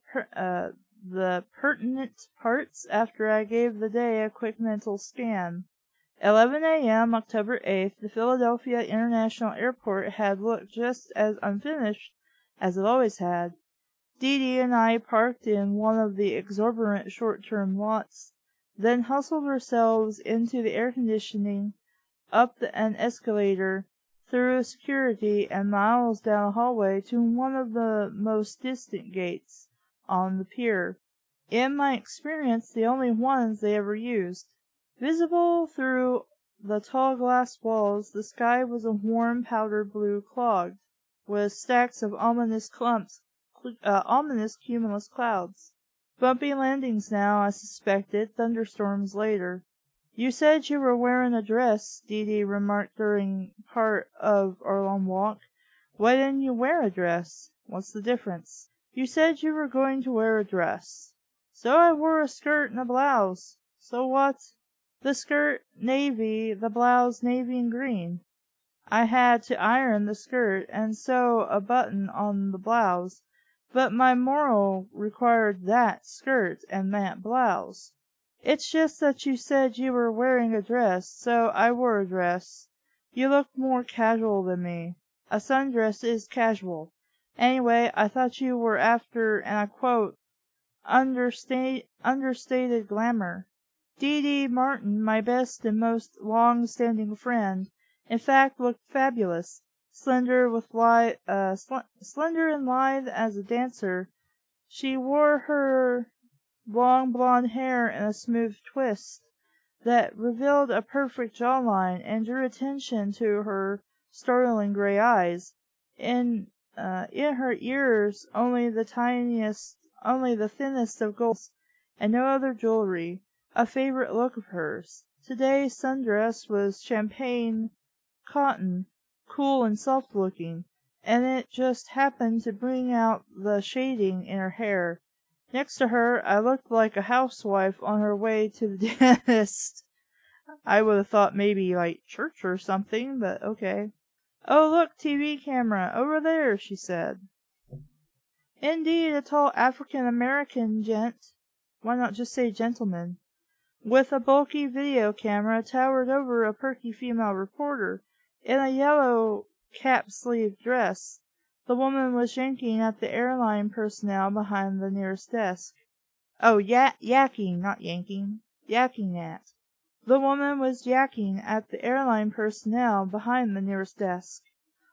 [SPEAKER 1] pertinent parts after I gave the day a quick mental scan. 11 a.m., October 8th, the Philadelphia International Airport had looked just as unfinished as it always had. Dee Dee and I parked in one of the exorbitant short-term lots, then hustled ourselves into the air conditioning, up an escalator, through security, and miles down a hallway to one of the most distant gates on the pier. In my experience, the only ones they ever used. Visible through the tall glass walls, the sky was a warm powder blue clogged, with stacks of ominous cumulus clouds. Bumpy landings now, I suspected, thunderstorms later. "You said you were wearing a dress," Dee Dee remarked during part of our long walk. "Why didn't you wear a dress? What's the difference?" "You said you were going to wear a dress." "So I wore a skirt and a blouse." "So what?" "The skirt navy, the blouse navy and green. I had to iron the skirt and sew a button on the blouse. But my moral required that skirt and that blouse. It's just that you said you were wearing a dress, so I wore a dress. You looked more casual than me. A sundress is casual. Anyway, I thought you were after, and I quote, understated glamour. Dee Dee Martin, my best and most long-standing friend, in fact looked fabulous. Slender and lithe as a dancer, she wore her long blonde hair in a smooth twist that revealed a perfect jawline and drew attention to her startling gray eyes. In her ears only the thinnest of golds, and no other jewelry, a favorite look of hers. Today's sundress was champagne cotton, cool and soft-looking, and it just happened to bring out the shading in her hair. Next to her, I looked like a housewife on her way to the dentist. I would have thought maybe like church or something, but okay. "Oh, look, TV camera, over there," she said. Indeed, a tall African-American why not just say gentleman, with a bulky video camera towered over a perky female reporter in a yellow cap-sleeved dress. The woman was yanking at the airline personnel behind the nearest desk. Oh, yakking, not yanking. Yakking at. The woman was yakking at the airline personnel behind the nearest desk.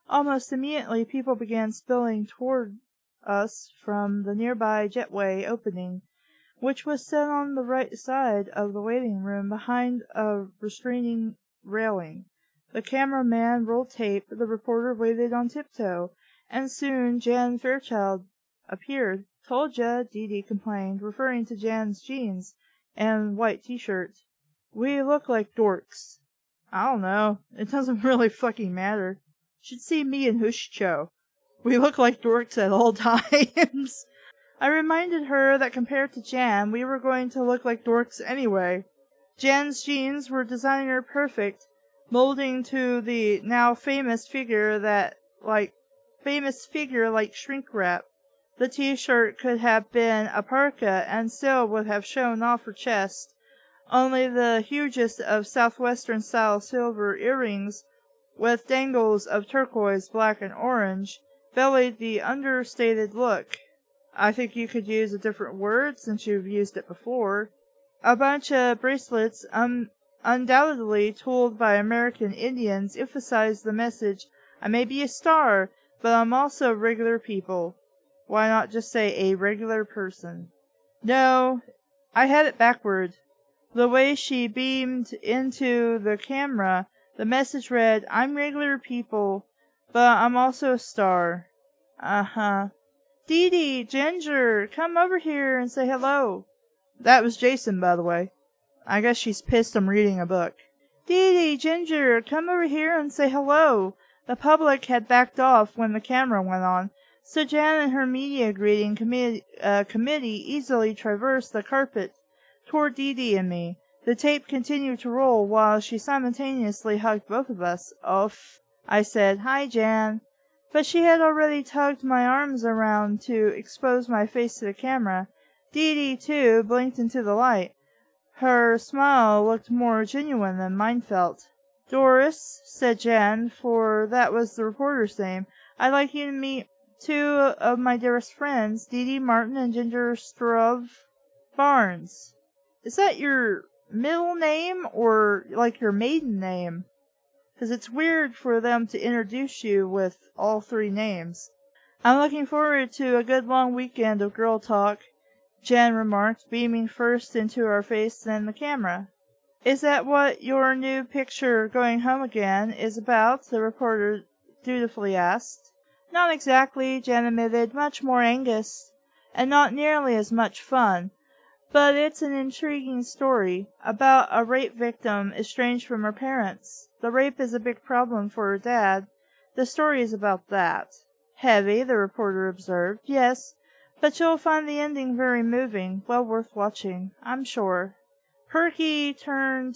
[SPEAKER 1] Almost immediately people began spilling toward us from the nearby jetway opening, which was set on the right side of the waiting room behind a restraining railing. The cameraman rolled tape, the reporter waited on tiptoe, and soon Jan Fairchild appeared. "Told ya," Dee Dee complained, referring to Jan's jeans and white t-shirt. "We look like dorks." "I don't know. It doesn't really fucking matter. Should see me and Hushcho. We look like dorks at all times." I reminded her that compared to Jan, we were going to look like dorks anyway. Jan's jeans were designer perfect, molding to the now famous figure like shrink wrap. The t-shirt could have been a parka and still would have shown off her chest. Only the hugest of southwestern-style silver earrings, with dangles of turquoise, black, and orange, belied the understated look. I think you could use a different word since you've used it before. A bunch of bracelets, undoubtedly tooled by American Indians, emphasized the message, "I may be a star, but I'm also regular people." Why not just say a regular person? No, I had it backward. The way she beamed into the camera, the message read, "I'm regular people, but I'm also a star." Uh-huh. "Dee Dee, Ginger, come over here and say hello." That was Jason, by the way. I guess she's pissed I'm reading a book. "Dee Dee, Ginger, come over here and say hello." The public had backed off when the camera went on, so Jan and her media greeting committee easily traversed the carpet toward Dee Dee and me. The tape continued to roll while she simultaneously hugged both of us. "Oof," I said. "Hi, Jan." But she had already tugged my arms around to expose my face to the camera. Dee Dee, too, blinked into the light. Her smile looked more genuine than mine felt. "Doris," said Jan, for that was the reporter's name, "I'd like you to meet two of my dearest friends, Dee Dee Martin and Ginger Barnes." "Is that your middle name or like your maiden name? 'Cause it's weird for them to introduce you with all three names." "I'm looking forward to a good long weekend of girl talk," Jan remarked, beaming first into our face, then the camera. "Is that what your new picture, Going Home Again, is about?" the reporter dutifully asked. "Not exactly," Jan admitted. "Much more Angus, and not nearly as much fun. But it's an intriguing story, about a rape victim estranged from her parents. The rape is a big problem for her dad. The story is about that." "Heavy," the reporter observed. "Yes, but you'll find the ending very moving, well worth watching, I'm sure." Perky turned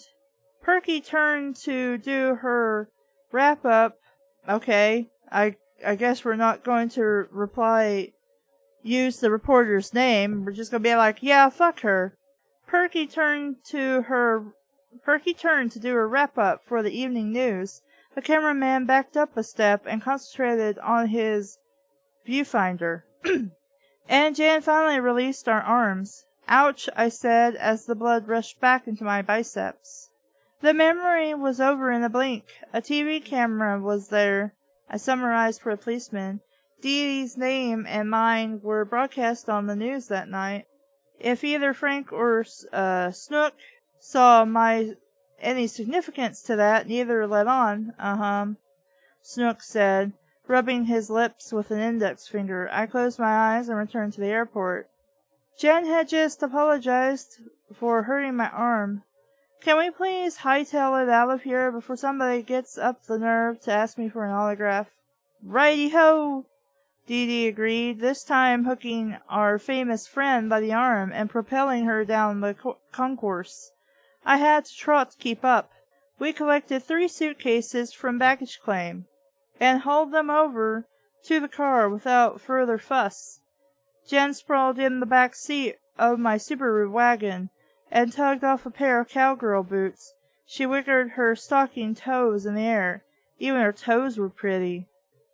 [SPEAKER 1] to do her wrap-up. "Okay, I guess we're not going to reply use the reporter's name. We're just gonna be like, yeah, fuck her. Perky turned to do a wrap-up for the evening news. The cameraman backed up a step and concentrated on his viewfinder. And Jan finally released our arms. Ouch, I said as the blood rushed back into my biceps. The memory was over in a blink. A TV camera was there. I summarized for a policeman. Dee Dee's name and mine were broadcast on the news that night. If either Frank or Snook saw any significance to that, neither let on. Snook said, rubbing his lips with an index finger. I closed my eyes and returned to the airport. Jen had just apologized for hurting my arm. Can we please hightail it out of here before somebody gets up the nerve to ask me for an autograph? Righty-ho! Dee Dee agreed, this time hooking our famous friend by the arm and propelling her down the concourse. I had to trot to keep up. We collected 3 suitcases from baggage claim and hauled them over to the car without further fuss. Jen sprawled in the back seat of my Subaru wagon and tugged off a pair of cowgirl boots. She wiggled her stocking toes in the air. Even her toes were pretty.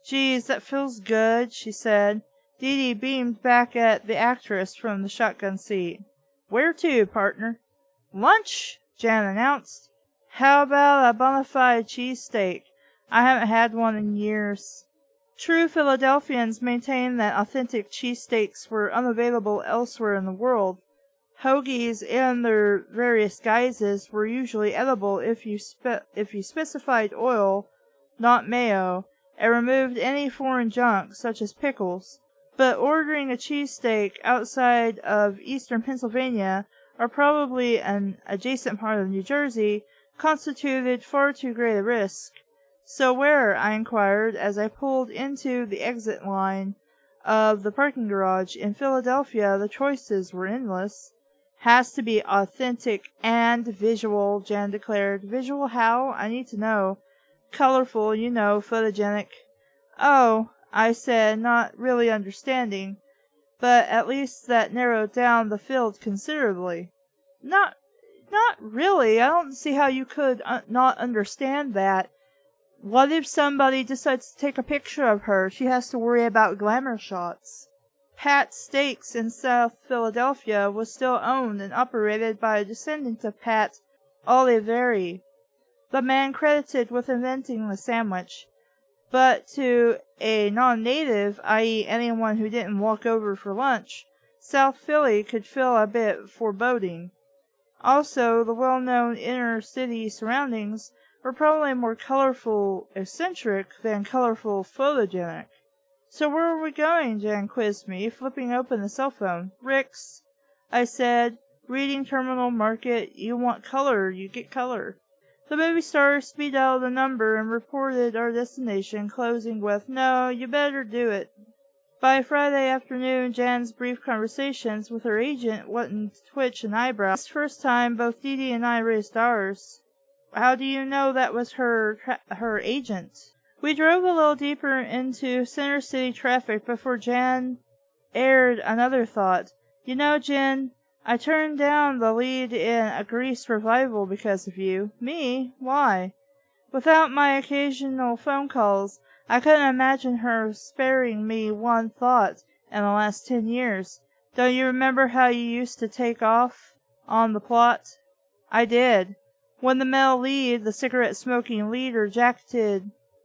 [SPEAKER 1] Geez, that feels good, she said. Dee Dee beamed back at the actress from the shotgun seat. Where to, partner? Lunch, Jan announced. How about a bona fide cheesesteak? I haven't had one in years. True Philadelphians maintain that authentic cheesesteaks were unavailable elsewhere in the world. Hoagies in their various guises were usually edible if you specified oil, not mayo, and removed any foreign junk, such as pickles. But ordering a cheesesteak outside of eastern Pennsylvania, or probably an adjacent part of New Jersey, constituted far too great a risk. So where? I inquired as I pulled into the exit line of the parking garage. In Philadelphia, the choices were endless. Has to be authentic and visual, Jan declared. Visual how? I need to know. Colorful, you know, photogenic. Oh, I said, not really understanding, but at least that narrowed down the field considerably. Not really. I don't see how you could not understand that. What if somebody decides to take a picture of her? She has to worry about glamour shots. Pat's Steaks in South Philadelphia was still owned and operated by a descendant of Pat Oliveri, the man credited with inventing the sandwich. But to a non-native, i.e. anyone who didn't walk over for lunch, South Philly could feel a bit foreboding. Also, the well-known inner-city surroundings were probably more colorful eccentric than colorful photogenic. So where are we going? Jan quizzed me, flipping open the cell phone. Rick's, I said. Reading terminal market. You want color, you get color. The movie star speed dialed the number and reported our destination, closing with, No, you better do it. By Friday afternoon, Jan's brief conversations with her agent wouldn't twitch an eyebrow. This first time, both Dee Dee and I raised ours. How do you know that was her agent? We drove a little deeper into center city traffic before Jan aired another thought. You know, Jen, I turned down the lead in a Grease revival because of you. Me? Why? Without my occasional phone calls, I couldn't imagine her sparing me one thought in the last 10 years. Don't you remember how you used to take off on the plot? I did. When the male lead, the cigarette-smoking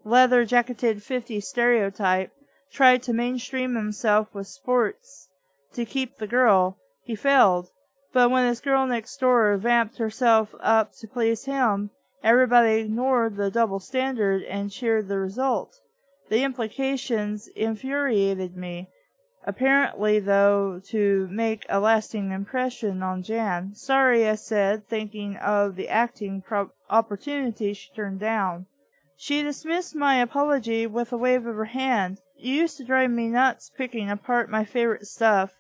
[SPEAKER 1] leather-jacketed 50s stereotype, tried to mainstream himself with sports to keep the girl, he failed. But when his girl next door vamped herself up to please him, everybody ignored the double standard and cheered the result. The implications infuriated me. Apparently, though, to make a lasting impression on Jan. Sorry, I said, thinking of the acting opportunity she turned down. She dismissed my apology with a wave of her hand. You used to drive me nuts picking apart my favorite stuff.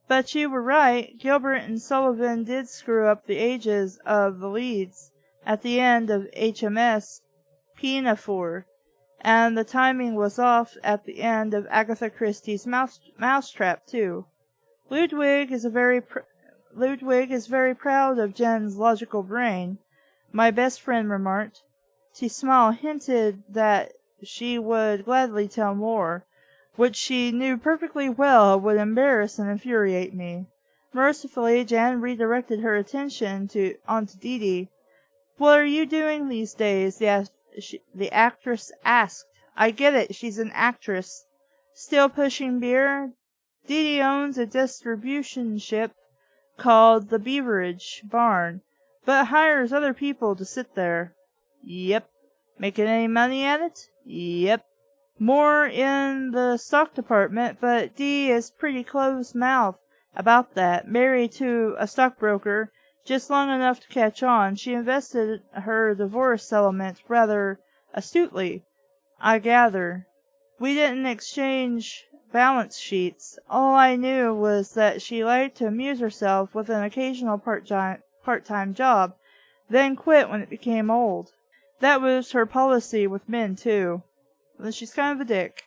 [SPEAKER 1] But you were right. Gilbert and Sullivan did screw up the ages of the leads at the end of HMS Pinafore. And the timing was off at the end of Agatha Christie's Mousetrap, too. Ludwig is very proud of Jen's logical brain, my best friend remarked. To smile hinted that she would gladly tell more, which she knew perfectly well would embarrass and infuriate me. Mercifully, Jan redirected her attention onto Dee Dee. "What are you doing these days?" the actress asked. "I get it, she's an actress. Still pushing beer? Dee Dee owns a distribution ship called the Beverage Barn, but hires other people to sit there." "Yep." "Making any money at it?" "Yep." "More in the stock department, but Dee is pretty close-mouthed about that. Married to a stockbroker, just long enough to catch on. She invested her divorce settlement rather astutely, I gather. We didn't exchange balance sheets. All I knew was that she liked to amuse herself with an occasional part-time job, then quit when it became old. That was her policy with men, too. She's kind of a dick."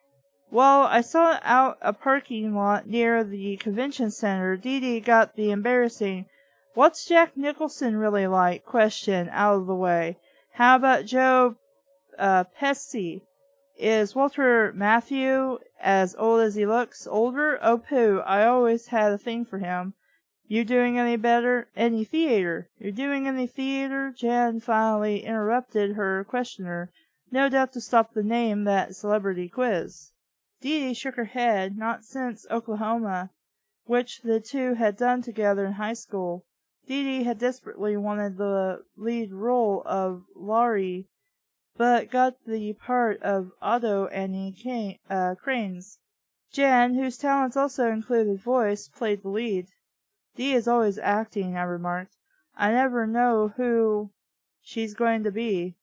[SPEAKER 1] While I sought out a parking lot near the convention center, Dee Dee got the embarrassing "What's Jack Nicholson really like?" question out of the way. "How about Joe Pesci? Is Walter Matthau as old as he looks? Older? Oh, pooh, I always had a thing for him. You doing any theater? You're doing any theater?" Jan finally interrupted her questioner, no doubt to stop the name that celebrity quiz. Dee Dee shook her head. Not since Oklahoma, which the two had done together in high school. Dee Dee had desperately wanted the lead role of Laurie, but got the part of Otto Annie Cranes. Jan, whose talents also included voice, played the lead. "Dee is always acting," I remarked. "I never know who she's going to be."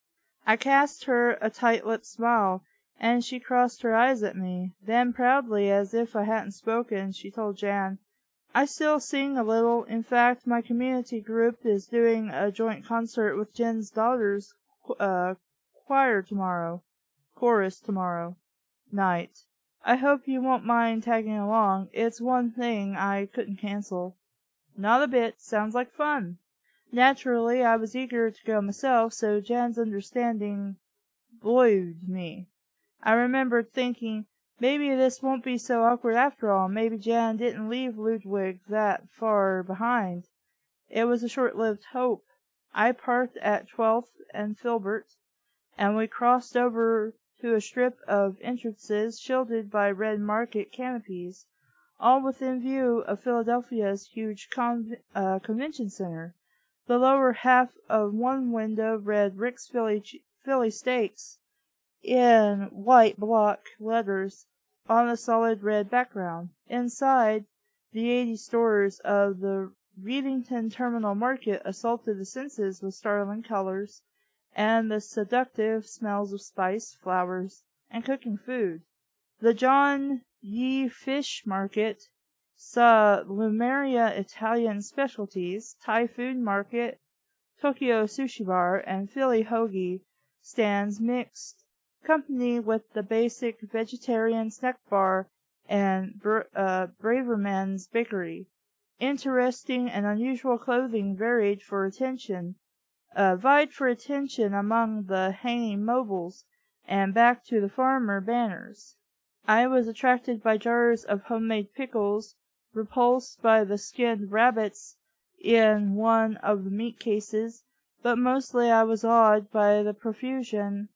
[SPEAKER 1] I cast her a tight-lipped smile, and she crossed her eyes at me. Then, proudly, as if I hadn't spoken, she told Jan, "I still sing a little. In fact, my community group is doing a joint concert with Jen's daughter's chorus tomorrow night. I hope you won't mind tagging along. It's one thing I couldn't cancel." "Not a bit. Sounds like fun." Naturally, I was eager to go myself, so Jan's understanding buoyed me. I remembered thinking, maybe this won't be so awkward after all. Maybe Jan didn't leave Ludwig that far behind. It was a short-lived hope. I parked at 12th and Filbert, and we crossed over to a strip of entrances shielded by red market canopies, all within view of Philadelphia's huge convention center. The lower half of one window read Rick's Philly Steaks in white block letters on a solid red background. Inside, the 80 stores of the Readington Terminal Market assaulted the senses with startling colors and the seductive smells of spice, flowers, and cooking food. The John Yee Fish Market saw Lumeria Italian specialties, Thai food market, Tokyo Sushi Bar, and Philly Hoagie stands mixed company with the basic vegetarian snack bar and Braverman's Bakery. Interesting and unusual clothing vied for attention among the hanging mobiles and back to the farmer banners. I was attracted by jars of homemade pickles, repulsed by the skinned rabbits in one of the meat cases, but mostly I was awed by the profusion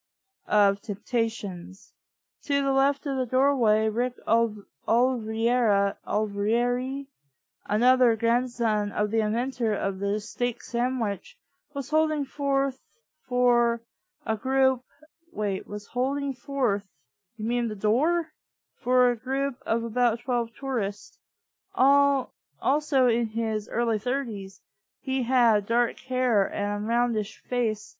[SPEAKER 1] of temptations. To the left of the doorway, Rick Olvieri, another grandson of the inventor of the steak sandwich, was holding forth for a group. Holding forth? You mean the door? For a group of about 12 tourists, all also in his early 30s. He had dark hair and a roundish face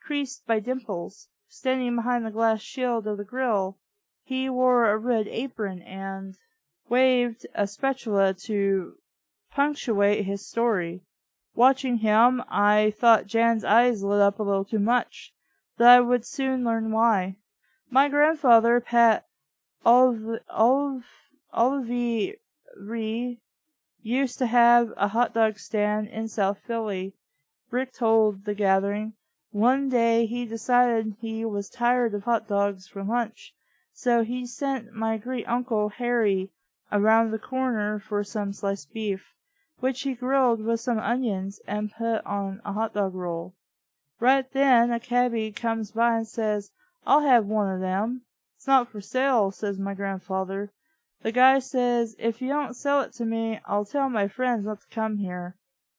[SPEAKER 1] creased by dimples. Standing behind the glass shield of the grill, he wore a red apron and waved a spatula to punctuate his story. Watching him, I thought Jan's eyes lit up a little too much, but I would soon learn why. My grandfather, Pat Olivieri, used to have a hot dog stand in South Philly, Rick told the gathering. One day he decided he was tired of hot dogs for lunch, so he sent my great-uncle Harry around the corner for some sliced beef, which he grilled with some onions and put on a hot dog roll. Right then a cabby comes by and says, "I'll have one of them." "It's not for sale," says my grandfather. The guy says, "If you don't sell it to me, I'll tell my friends not to come here."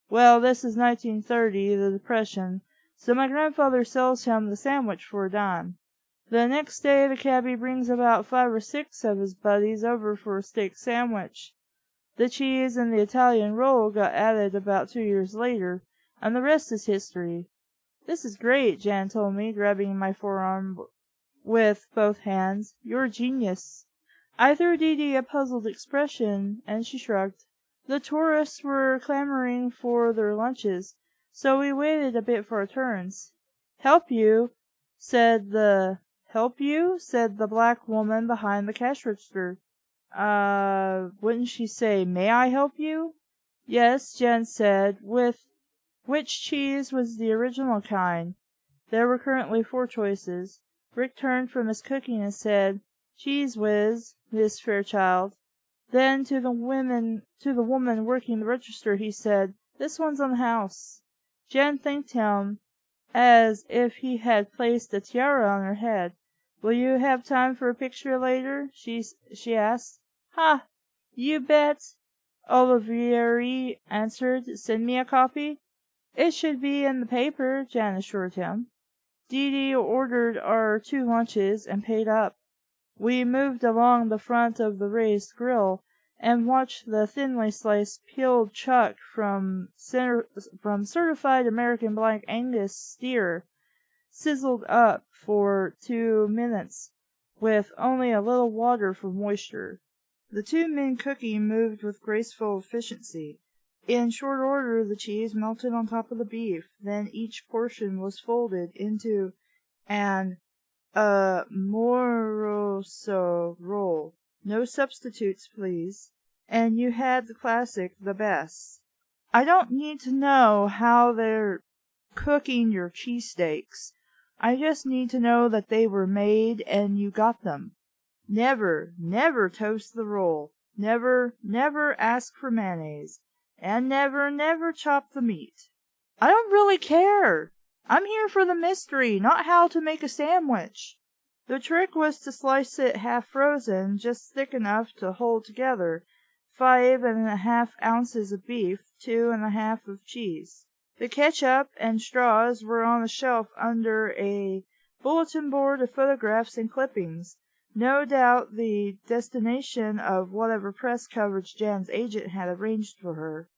[SPEAKER 1] Well, this is 1930, the Depression, so my grandfather sells him the sandwich for a dime. The next day the cabby brings about 5 or 6 of his buddies over for a steak sandwich. The cheese and the Italian roll got added about 2 years later, and the rest is history. "This is great," Jan told me, grabbing my forearm with both hands. "You're a genius." I threw Dee Dee a puzzled expression, and she shrugged. The tourists were clamoring for their lunches, so we waited a bit for our turns. Help you?" said the black woman behind the cash register. Wouldn't she say, "May I help you?" "Yes," Jen said, which cheese was the original kind? There were currently 4 choices. Rick turned from his cooking and said, "Cheese whiz, Miss Fairchild." Then to the woman working the register he said, "This one's on the house." Jen thanked him as if he had placed a tiara on her head. "Will you have time for a picture later?" she asked. "Ha! You bet," Olivieri answered. "Send me a copy?" "It should be in the paper," Jan assured him. Dee Dee ordered our 2 lunches and paid up. We moved along the front of the raised grill and watched the thinly sliced peeled chuck from certified American Black Angus steer sizzled up for 2 minutes, with only a little water for moisture. The 2 men cooking moved with graceful efficiency. In short order the cheese melted on top of the beef, then each portion was folded into an amoroso roll. "No substitutes, please." And you had the classic, the best. I don't need to know how they're cooking your cheesesteaks. I just need to know that they were made and you got them. Never, never toast the roll. Never, never ask for mayonnaise. And never, never chop the meat. I don't really care. I'm here for the mystery, not how to make a sandwich. The trick was to slice it half frozen, just thick enough to hold together, 5½ ounces of beef, 2½ of cheese. The ketchup and straws were on a shelf under a bulletin board of photographs and clippings. No doubt the destination of whatever press coverage Jan's agent had arranged for her.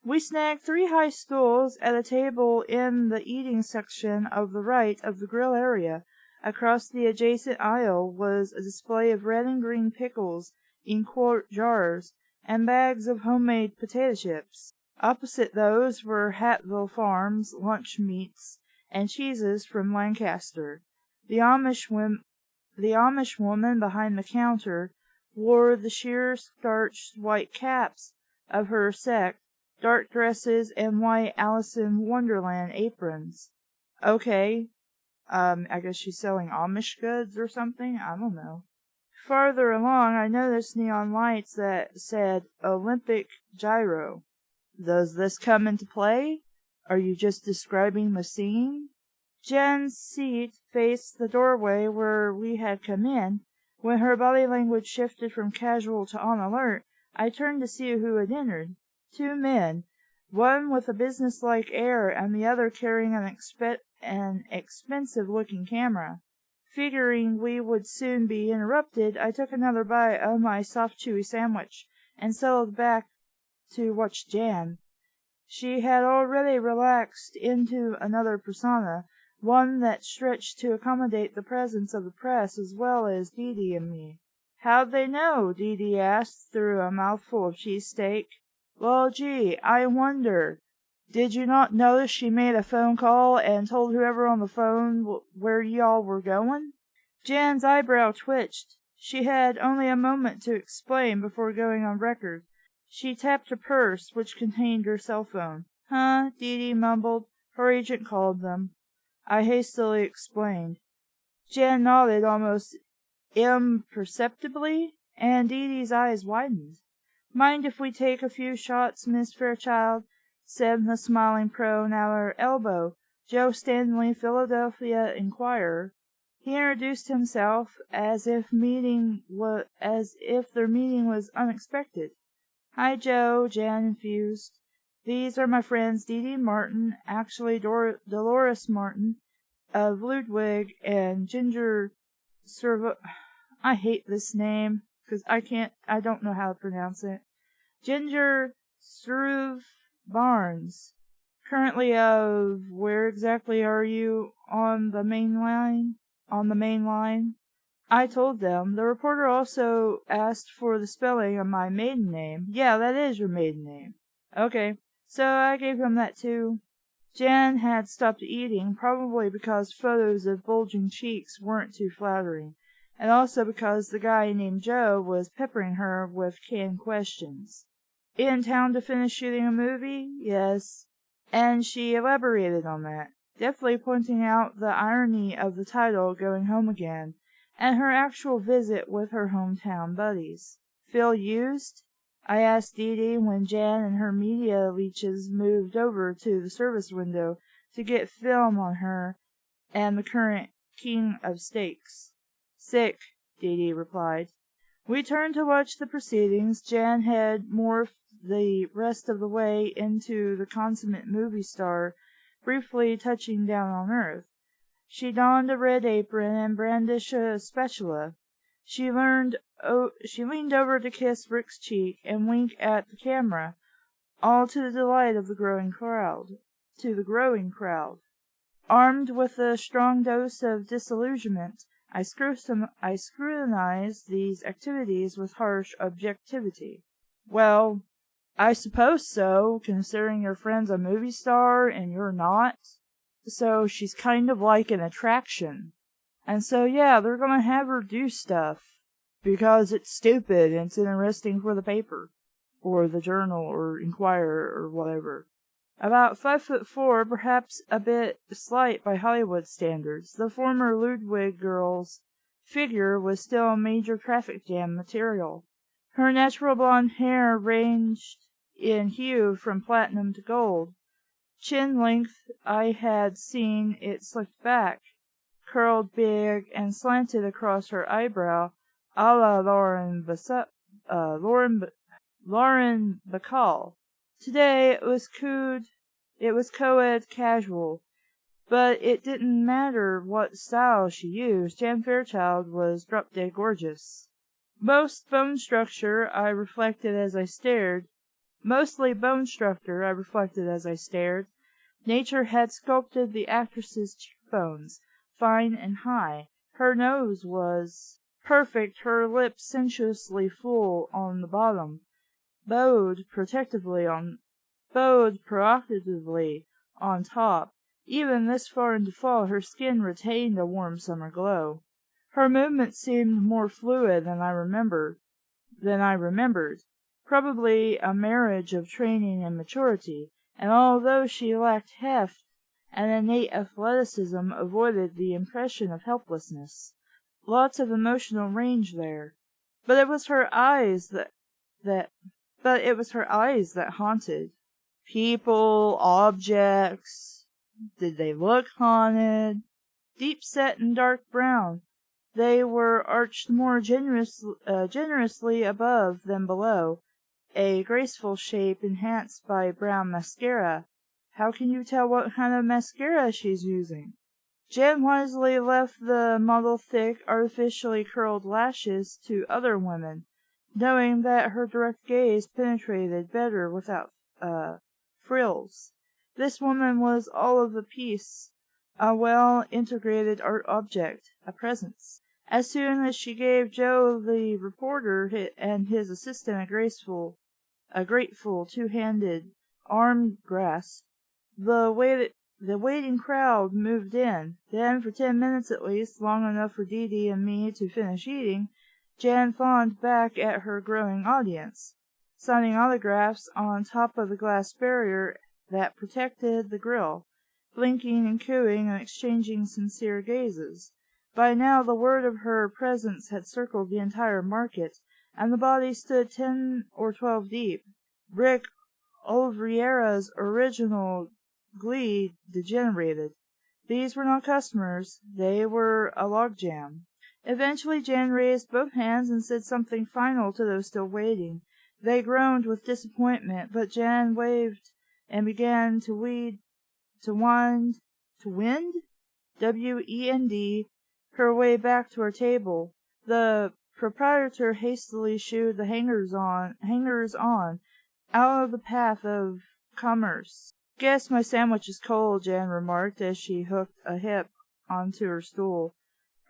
[SPEAKER 1] We snagged 3 high stools at a table in the eating section of the right of the grill area. Across the adjacent aisle was a display of red and green pickles in quart jars, and bags of homemade potato chips. Opposite those were Hatville Farms lunch meats and cheeses from Lancaster. The Amish woman behind the counter wore the sheer starched white caps of her sect, dark dresses, and white Alice in Wonderland aprons. Okay, I guess she's selling Amish goods or something? I don't know. Farther along, I noticed neon lights that said Olympic Gyro. Does this come into play? Are you just describing the scene? Jen's seat faced the doorway where we had come in. When her body language shifted from casual to on alert, I turned to see who had entered. 2 men, one with a businesslike air and the other carrying an expensive-looking camera. Figuring we would soon be interrupted, I took another bite of my soft, chewy sandwich and settled back to watch Jan. She had already relaxed into another persona, one that stretched to accommodate the presence of the press as well as Dee Dee and me. "How'd they know?" Dee Dee asked through a mouthful of cheesesteak. "Well, gee, I wonder. Did you not notice she made a phone call and told whoever on the phone where y'all were going?" Jan's eyebrow twitched. She had only a moment to explain before going on record. She tapped her purse, which contained her cell phone. Huh, Dee Dee mumbled. Her agent called them. I hastily explained. Jan nodded almost imperceptibly, and Dee Dee's eyes widened. Mind if we take a few shots, Miss Fairchild? Said the smiling pro, now at her elbow, Joe Stanley, Philadelphia Inquirer. He introduced himself as if their meeting was unexpected. Hi, Joe, Jan infused. These are my friends Dee Dee Martin, actually Dolores Martin, of Ludwig, and Ginger I hate this name, because I don't know how to pronounce it. Ginger Struve Barnes. Currently where exactly are you on the main line? I told them. The reporter also asked for the spelling of my maiden name. Yeah, that is your maiden name. Okay, so I gave him that too. Jan had stopped eating, probably because photos of bulging cheeks weren't too flattering, and also because the guy named Joe was peppering her with canned questions. In town to finish shooting a movie? Yes. And she elaborated on that, deftly pointing out the irony of the title, Going Home Again, and her actual visit with her hometown buddies. Feel used? I asked Dee Dee when Jan and her media leeches moved over to the service window to get film on her and the current king of steaks. Sick, Dee Dee replied. We turned to watch the proceedings. Jan had morphed the rest of the way into the consummate movie star, briefly touching down on Earth. She donned a red apron and brandished a spatula. She leaned over to kiss Rick's cheek and wink at the camera, all to the delight of the growing crowd. Armed with a strong dose of disillusionment, I scrutinized these activities with harsh objectivity. Well, I suppose so, considering your friend's a movie star and you're not. So she's kind of like an attraction. And so, yeah, they're gonna have her do stuff. Because it's stupid and it's interesting for the paper. Or the Journal, or Inquirer, or whatever. About 5'4", perhaps a bit slight by Hollywood standards, the former Ludwig girl's figure was still a major traffic jam material. Her natural blonde hair ranged in hue from platinum to gold. Chin length, I had seen it slicked back, curled big, and slanted across her eyebrow, a la Lauren Bacall. Today it was co-ed casual, but it didn't matter what style she used. Jan Fairchild was drop-dead gorgeous. Mostly bone structure, I reflected as I stared. Nature had sculpted the actress's cheekbones, fine and high. Her nose was perfect, her lips sensuously full on the bottom, bowed provocatively on top. Even this far into fall, her skin retained a warm summer glow. Her movements seemed more fluid than I remembered. Probably a marriage of training and maturity, and although she lacked heft, an innate athleticism avoided the impression of helplessness. Lots of emotional range there. But it was her eyes that haunted. People, objects, did they look haunted? Deep set and dark brown, they were arched more generously above than below, a graceful shape enhanced by brown mascara. How can you tell what kind of mascara she's using? Jan wisely left the model thick, artificially curled lashes to other women, knowing that her direct gaze penetrated better without frills. This woman was all of the piece, a well-integrated art object, a presence. As soon as she gave Joe the reporter and his assistant a grateful two-handed arm grasp, the The waiting crowd moved in. Then, for 10 minutes at least, long enough for Dee Dee and me to finish eating, Jan fawned back at her growing audience, signing autographs on top of the glass barrier that protected the grill, blinking and cooing and exchanging sincere gazes. By now the word of her presence had circled the entire market, and the body stood 10 or 12 deep. Rick Oliveira's original glee degenerated. These were not customers, they were a logjam. Eventually Jan raised both hands and said something final to those still waiting. They groaned with disappointment, but Jan waved and began to wind, W-E-N-D, her way back to our table. The proprietor hastily shooed the hangers-on out of the path of commerce. "Guess my sandwich is cold," Jan remarked as she hooked a hip onto her stool.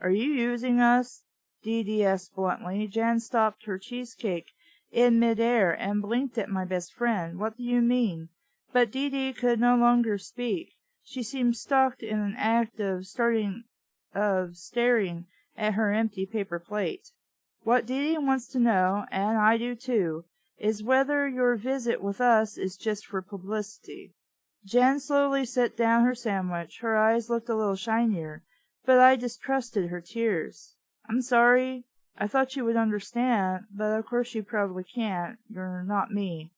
[SPEAKER 1] "Are you using us?" Dee Dee asked bluntly. Jan stopped her cheesecake in mid-air and blinked at my best friend. "What do you mean?" But Dee Dee could no longer speak. She seemed stuck in an act of staring at her empty paper plate. "What Dee Dee wants to know, and I do too, is whether your visit with us is just for publicity." Jan slowly set down her sandwich. Her eyes looked a little shinier, but I distrusted her tears. "I'm sorry. I thought you would understand, but of course you probably can't. You're not me."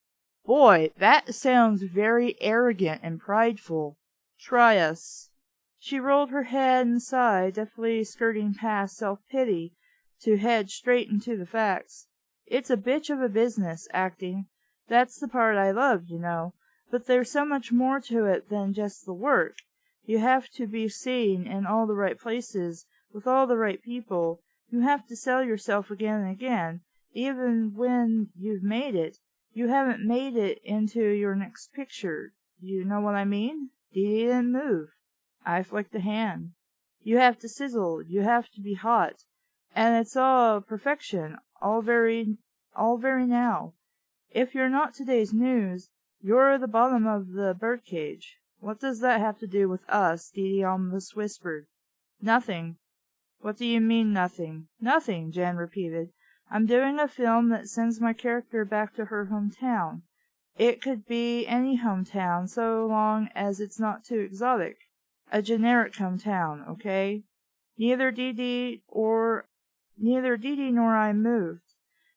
[SPEAKER 1] "Boy, that sounds very arrogant and prideful. Try us." She rolled her head and sighed, deftly skirting past self-pity to head straight into the facts. "It's a bitch of a business, acting. That's the part I love, you know. But there's so much more to it than just the work. You have to be seen in all the right places, with all the right people. You have to sell yourself again and again. Even when you've made it, you haven't made it into your next picture. You know what I mean?" Dee Dee didn't move. I flicked a hand. "You have to sizzle. You have to be hot. And it's all perfection, all very now. If you're not today's news, you're the bottom of the birdcage." "What does that have to do with us?" Dee Dee almost whispered. "Nothing." "What do you mean, nothing?" "Nothing," Jan repeated. "I'm doing a film that sends my character back to her hometown. It could be any hometown, so long as it's not too exotic. A generic hometown, okay?" Neither Dee Dee nor I moved.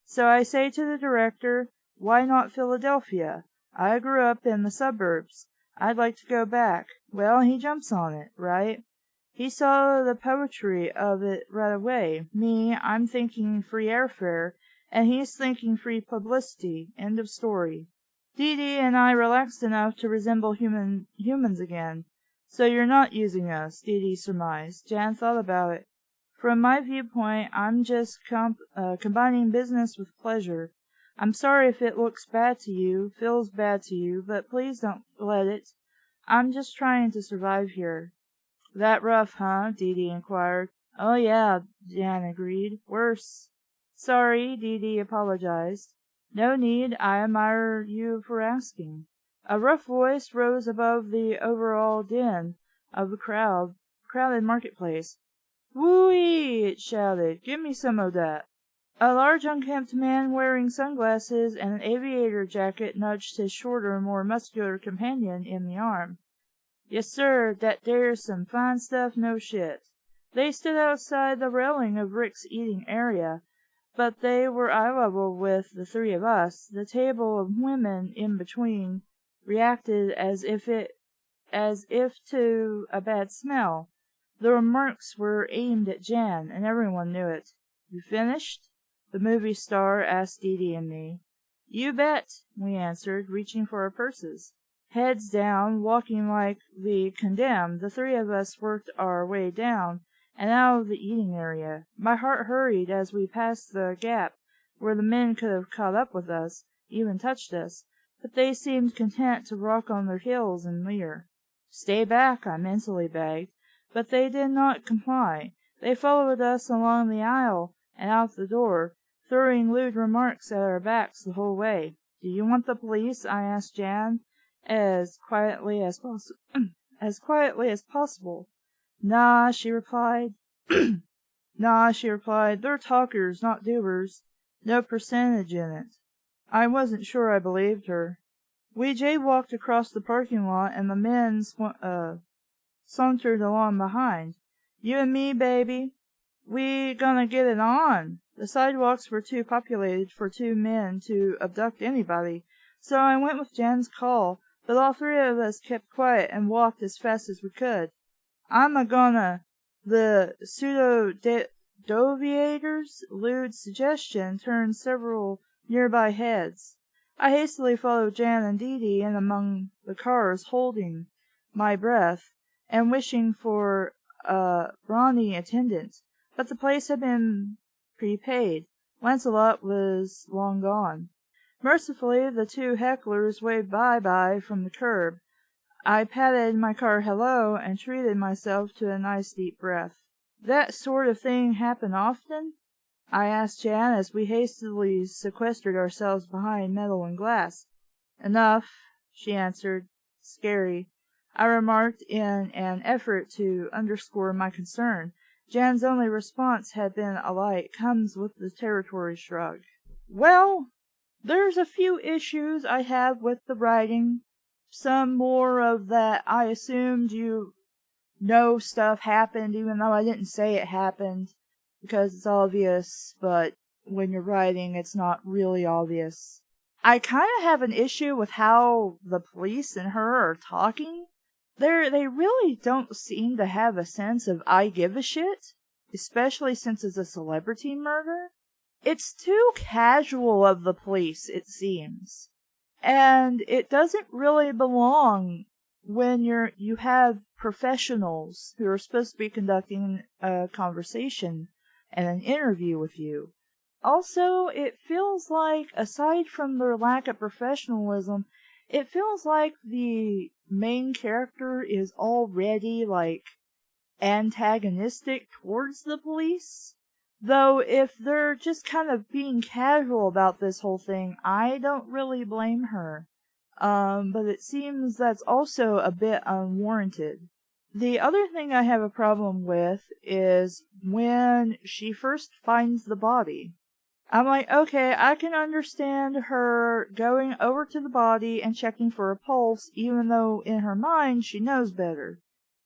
[SPEAKER 1] So I say to the director, "Why not Philadelphia? I grew up in the suburbs. I'd like to go back." Well, he jumps on it, right? He saw the poetry of it right away. Me, I'm thinking free airfare, and he's thinking free publicity. End of story. Dee Dee and I relaxed enough to resemble humans again. "So you're not using us," Dee Dee surmised. Jan thought about it. "From my viewpoint, I'm just combining business with pleasure. I'm sorry if it looks bad to you, feels bad to you, but please don't let it. I'm just trying to survive here." "That rough, huh?" Dee Dee inquired. "Oh, yeah," Jan agreed. "Worse." "Sorry," Dee Dee apologized. "No need. I admire you for asking." A rough voice rose above the overall din of the crowded marketplace. "Whoo-ee!" it shouted. "Give me some o' that." A large unkempt man wearing sunglasses and an aviator jacket nudged his shorter, more muscular companion in the arm. "Yes, sir, dat dere's some fine stuff, no shit." They stood outside the railing of Rick's eating area, but they were eye level with the three of us. The table of women in between reacted as if to a bad smell. The remarks were aimed at Jan, and everyone knew it. "You finished?" the movie star asked Dee Dee and me. "You bet," we answered, reaching for our purses. Heads down, walking like the condemned, the three of us worked our way down and out of the eating area. My heart hurried as we passed the gap where the men could have caught up with us, even touched us, but they seemed content to rock on their heels and leer. "Stay back," I mentally begged, but they did not comply. They followed us along the aisle and out the door, throwing lewd remarks at our backs the whole way. "Do you want the police?" I asked Jan, as quietly as as quietly as possible. Nah, she replied. Nah, she replied. They're talkers, not doers. No percentage in it. I wasn't sure I believed her. We jaywalked across the parking lot, and the men sauntered along behind. You and me, baby. We gonna get it on. The sidewalks were too populated for two men to abduct anybody, so I went with Jan's call, but all three of us kept quiet and walked as fast as we could. The pseudo-doviator's lewd suggestion turned several nearby heads. I hastily followed Jan and Dee Dee in among the cars, holding my breath and wishing for a brawny attendant, but the place had been prepaid. Lancelot was long gone. Mercifully, the two hecklers waved bye-bye from the curb. I patted my car hello and treated myself to a nice deep breath. That sort of thing happen often? I asked Jan as we hastily sequestered ourselves behind metal and glass. Enough, she answered. Scary, I remarked in an effort to underscore my concern. Jan's only response had been a light comes with the territory shrug. Well, there's a few issues I have with the writing. Some more of that I assumed you know stuff happened, even though I didn't say it happened, because it's obvious, but when you're writing, it's not really obvious. I kind of have an issue with how the police and her are talking. They really don't seem to have a sense of I give a shit, especially since it's a celebrity murder. It's too casual of the police, it seems. And it doesn't really belong when you have professionals who are supposed to be conducting a conversation and an interview with you. Also, it feels like, aside from their lack of professionalism, it feels like the main character is already, antagonistic towards the police. Though, if they're just kind of being casual about this whole thing, I don't really blame her. But it seems that's also a bit unwarranted. The other thing I have a problem with is when she first finds the body. I'm like, okay, I can understand her going over to the body and checking for a pulse, even though in her mind she knows better.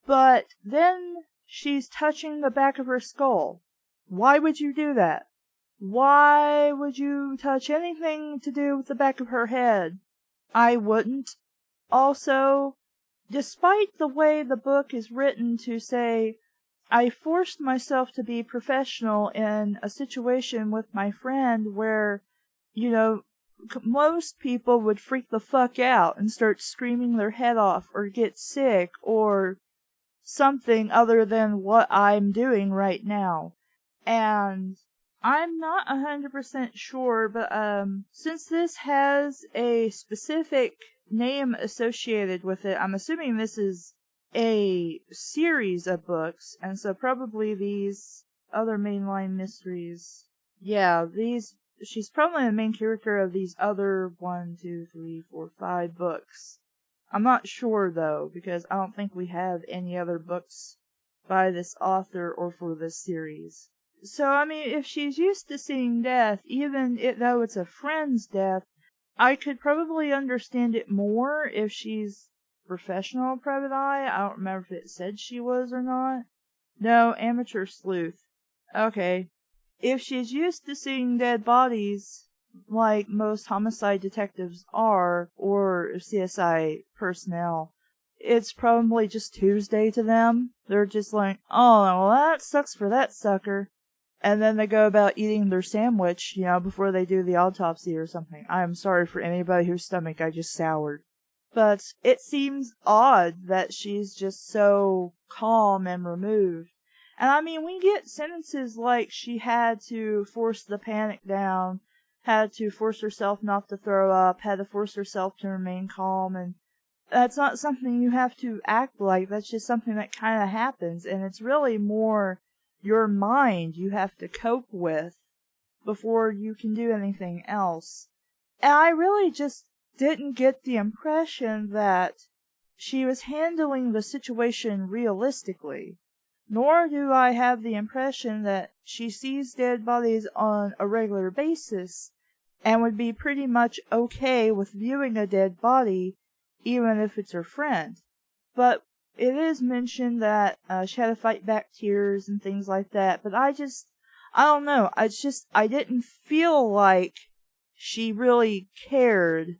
[SPEAKER 1] But then she's touching the back of her skull. Why would you do that? Why would you touch anything to do with the back of her head? I wouldn't. Also, despite the way the book is written to say, I forced myself to be professional in a situation with my friend where, most people would freak the fuck out and start screaming their head off or get sick or something other than what I'm doing right now. And I'm not 100% sure, but since this has a specific name associated with it, I'm assuming this is a series of books, and so probably these other mainline mysteries. Yeah, she's probably the main character of these other 5 books. I'm not sure, though, because I don't think we have any other books by this author or for this series. So, I mean, if she's used to seeing death, though it's a friend's death, I could probably understand it more if she's professional private eye. I don't remember if it said she was or not. No, amateur sleuth. Okay. If she's used to seeing dead bodies, like most homicide detectives are, or CSI personnel, it's probably just Tuesday to them. They're just like, oh, well, that sucks for that sucker. And then they go about eating their sandwich, before they do the autopsy or something. I am sorry for anybody whose stomach I just soured. But it seems odd that she's just so calm and removed. And I mean, we get sentences like she had to force the panic down, had to force herself not to throw up, had to force herself to remain calm, and that's not something you have to act like. That's just something that kind of happens, and it's really more your mind you have to cope with before you can do anything else. And I really just didn't get the impression that she was handling the situation realistically. Nor do I have the impression that she sees dead bodies on a regular basis and would be pretty much okay with viewing a dead body, even if it's her friend. But it is mentioned that she had to fight back tears and things like that, but I don't know, I didn't feel like she really cared.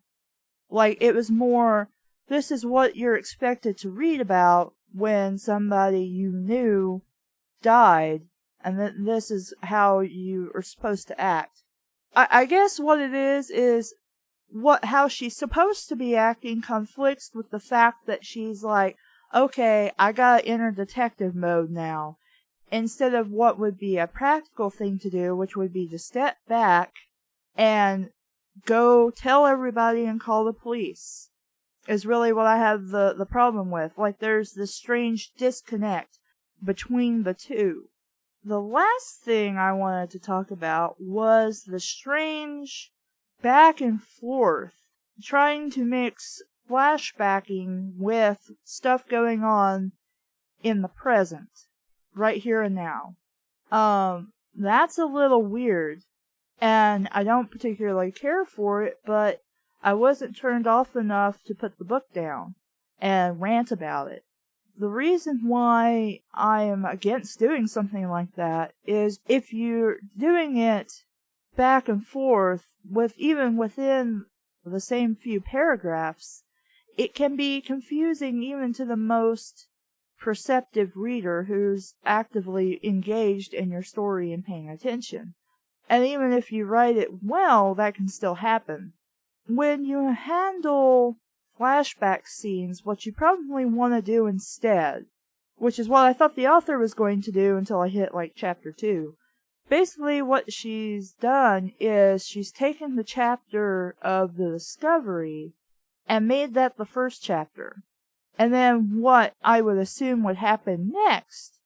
[SPEAKER 1] Like, it was more, this is what you're expected to read about when somebody you knew died, and this is how you are supposed to act. I guess what it is how she's supposed to be acting conflicts with the fact that she's like, okay, I gotta enter detective mode now, instead of what would be a practical thing to do, which would be to step back and go tell everybody and call the police, is really what I have the problem with. Like, there's this strange disconnect between the two. The last thing I wanted to talk about was the strange back and forth, trying to mix flashbacking with stuff going on in the present, right here and now. That's a little weird, and I don't particularly care for it, but I wasn't turned off enough to put the book down and rant about it. The reason why I am against doing something like that is if you're doing it back and forth even within the same few paragraphs, it can be confusing even to the most perceptive reader who's actively engaged in your story and paying attention. And even if you write it well, that can still happen. When you handle flashback scenes, what you probably want to do instead, which is what I thought the author was going to do until I hit like chapter 2. Basically what she's done is she's taken the chapter of the discovery and made that the first chapter. And then what I would assume would happen next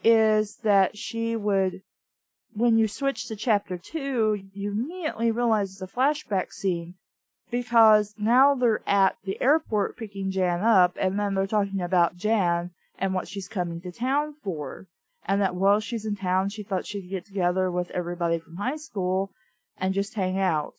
[SPEAKER 1] is that she would, when you switch to chapter 2, you immediately realize it's a flashback scene, because now they're at the airport picking Jan up, and then they're talking about Jan and what she's coming to town for. And that while she's in town, she thought she could get together with everybody from high school and just hang out.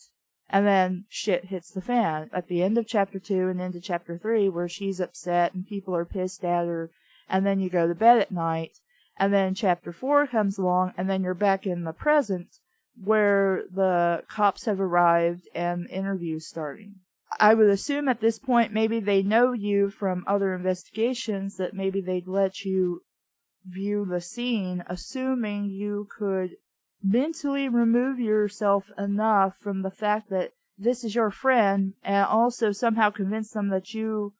[SPEAKER 1] And then shit hits the fan at the end of chapter 2 and into chapter 3, where she's upset and people are pissed at her, and then you go to bed at night, and then chapter 4 comes along, and then you're back in the present, where the cops have arrived and the interview's starting. I would assume at this point maybe they know you from other investigations, that maybe they'd let you view the scene, assuming you could mentally remove yourself enough from the fact that this is your friend, and also somehow convince them that you,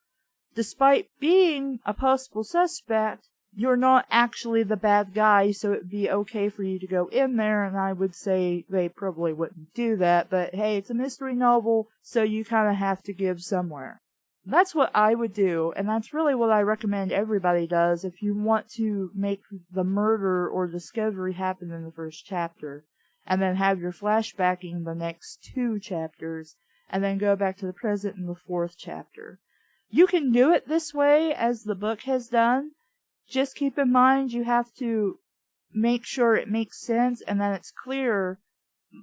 [SPEAKER 1] despite being a possible suspect, you're not actually the bad guy, so it'd be okay for you to go in there. And I would say they probably wouldn't do that, but hey, it's a mystery novel, so you kind of have to give somewhere. That's what I would do, and that's really what I recommend everybody does if you want to make the murder or discovery happen in the first chapter, and then have your flashbacking the next 2 chapters, and then go back to the present in the 4th chapter. You can do it this way, as the book has done. Just keep in mind you have to make sure it makes sense and that it's clear,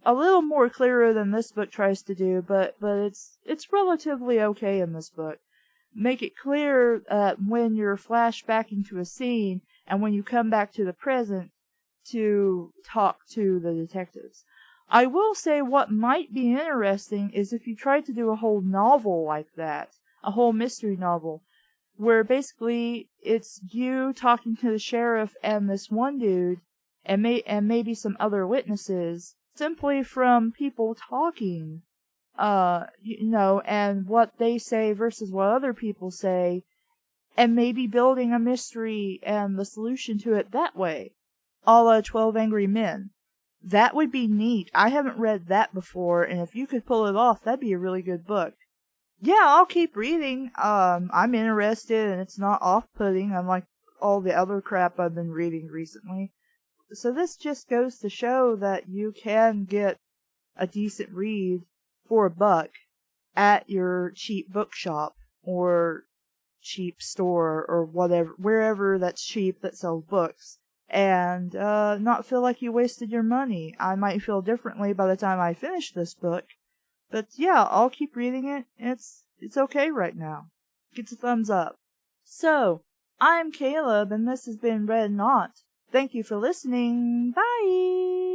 [SPEAKER 1] a little more clearer than this book tries to do, but it's relatively okay in this book. Make it clear when you're flashbacking to a scene and when you come back to the present to talk to the detectives. I will say what might be interesting is if you try to do a whole novel like that, a whole mystery novel, where basically it's you talking to the sheriff and this one dude, and maybe some other witnesses, simply from people talking, and what they say versus what other people say, and maybe building a mystery and the solution to it that way, a la 12 Angry Men. That would be neat. I haven't read that before, and if you could pull it off, that'd be a really good book. Yeah, I'll keep reading. I'm interested, and it's not off-putting, unlike all the other crap I've been reading recently. So this just goes to show that you can get a decent read for $1 at your cheap bookshop or cheap store or whatever, wherever that's cheap that sells books, and not feel like you wasted your money. I might feel differently by the time I finish this book, but yeah, I'll keep reading it. It's okay right now. Gets a thumbs up. So, I'm Caleb, and this has been Red Knot. Thank you for listening. Bye!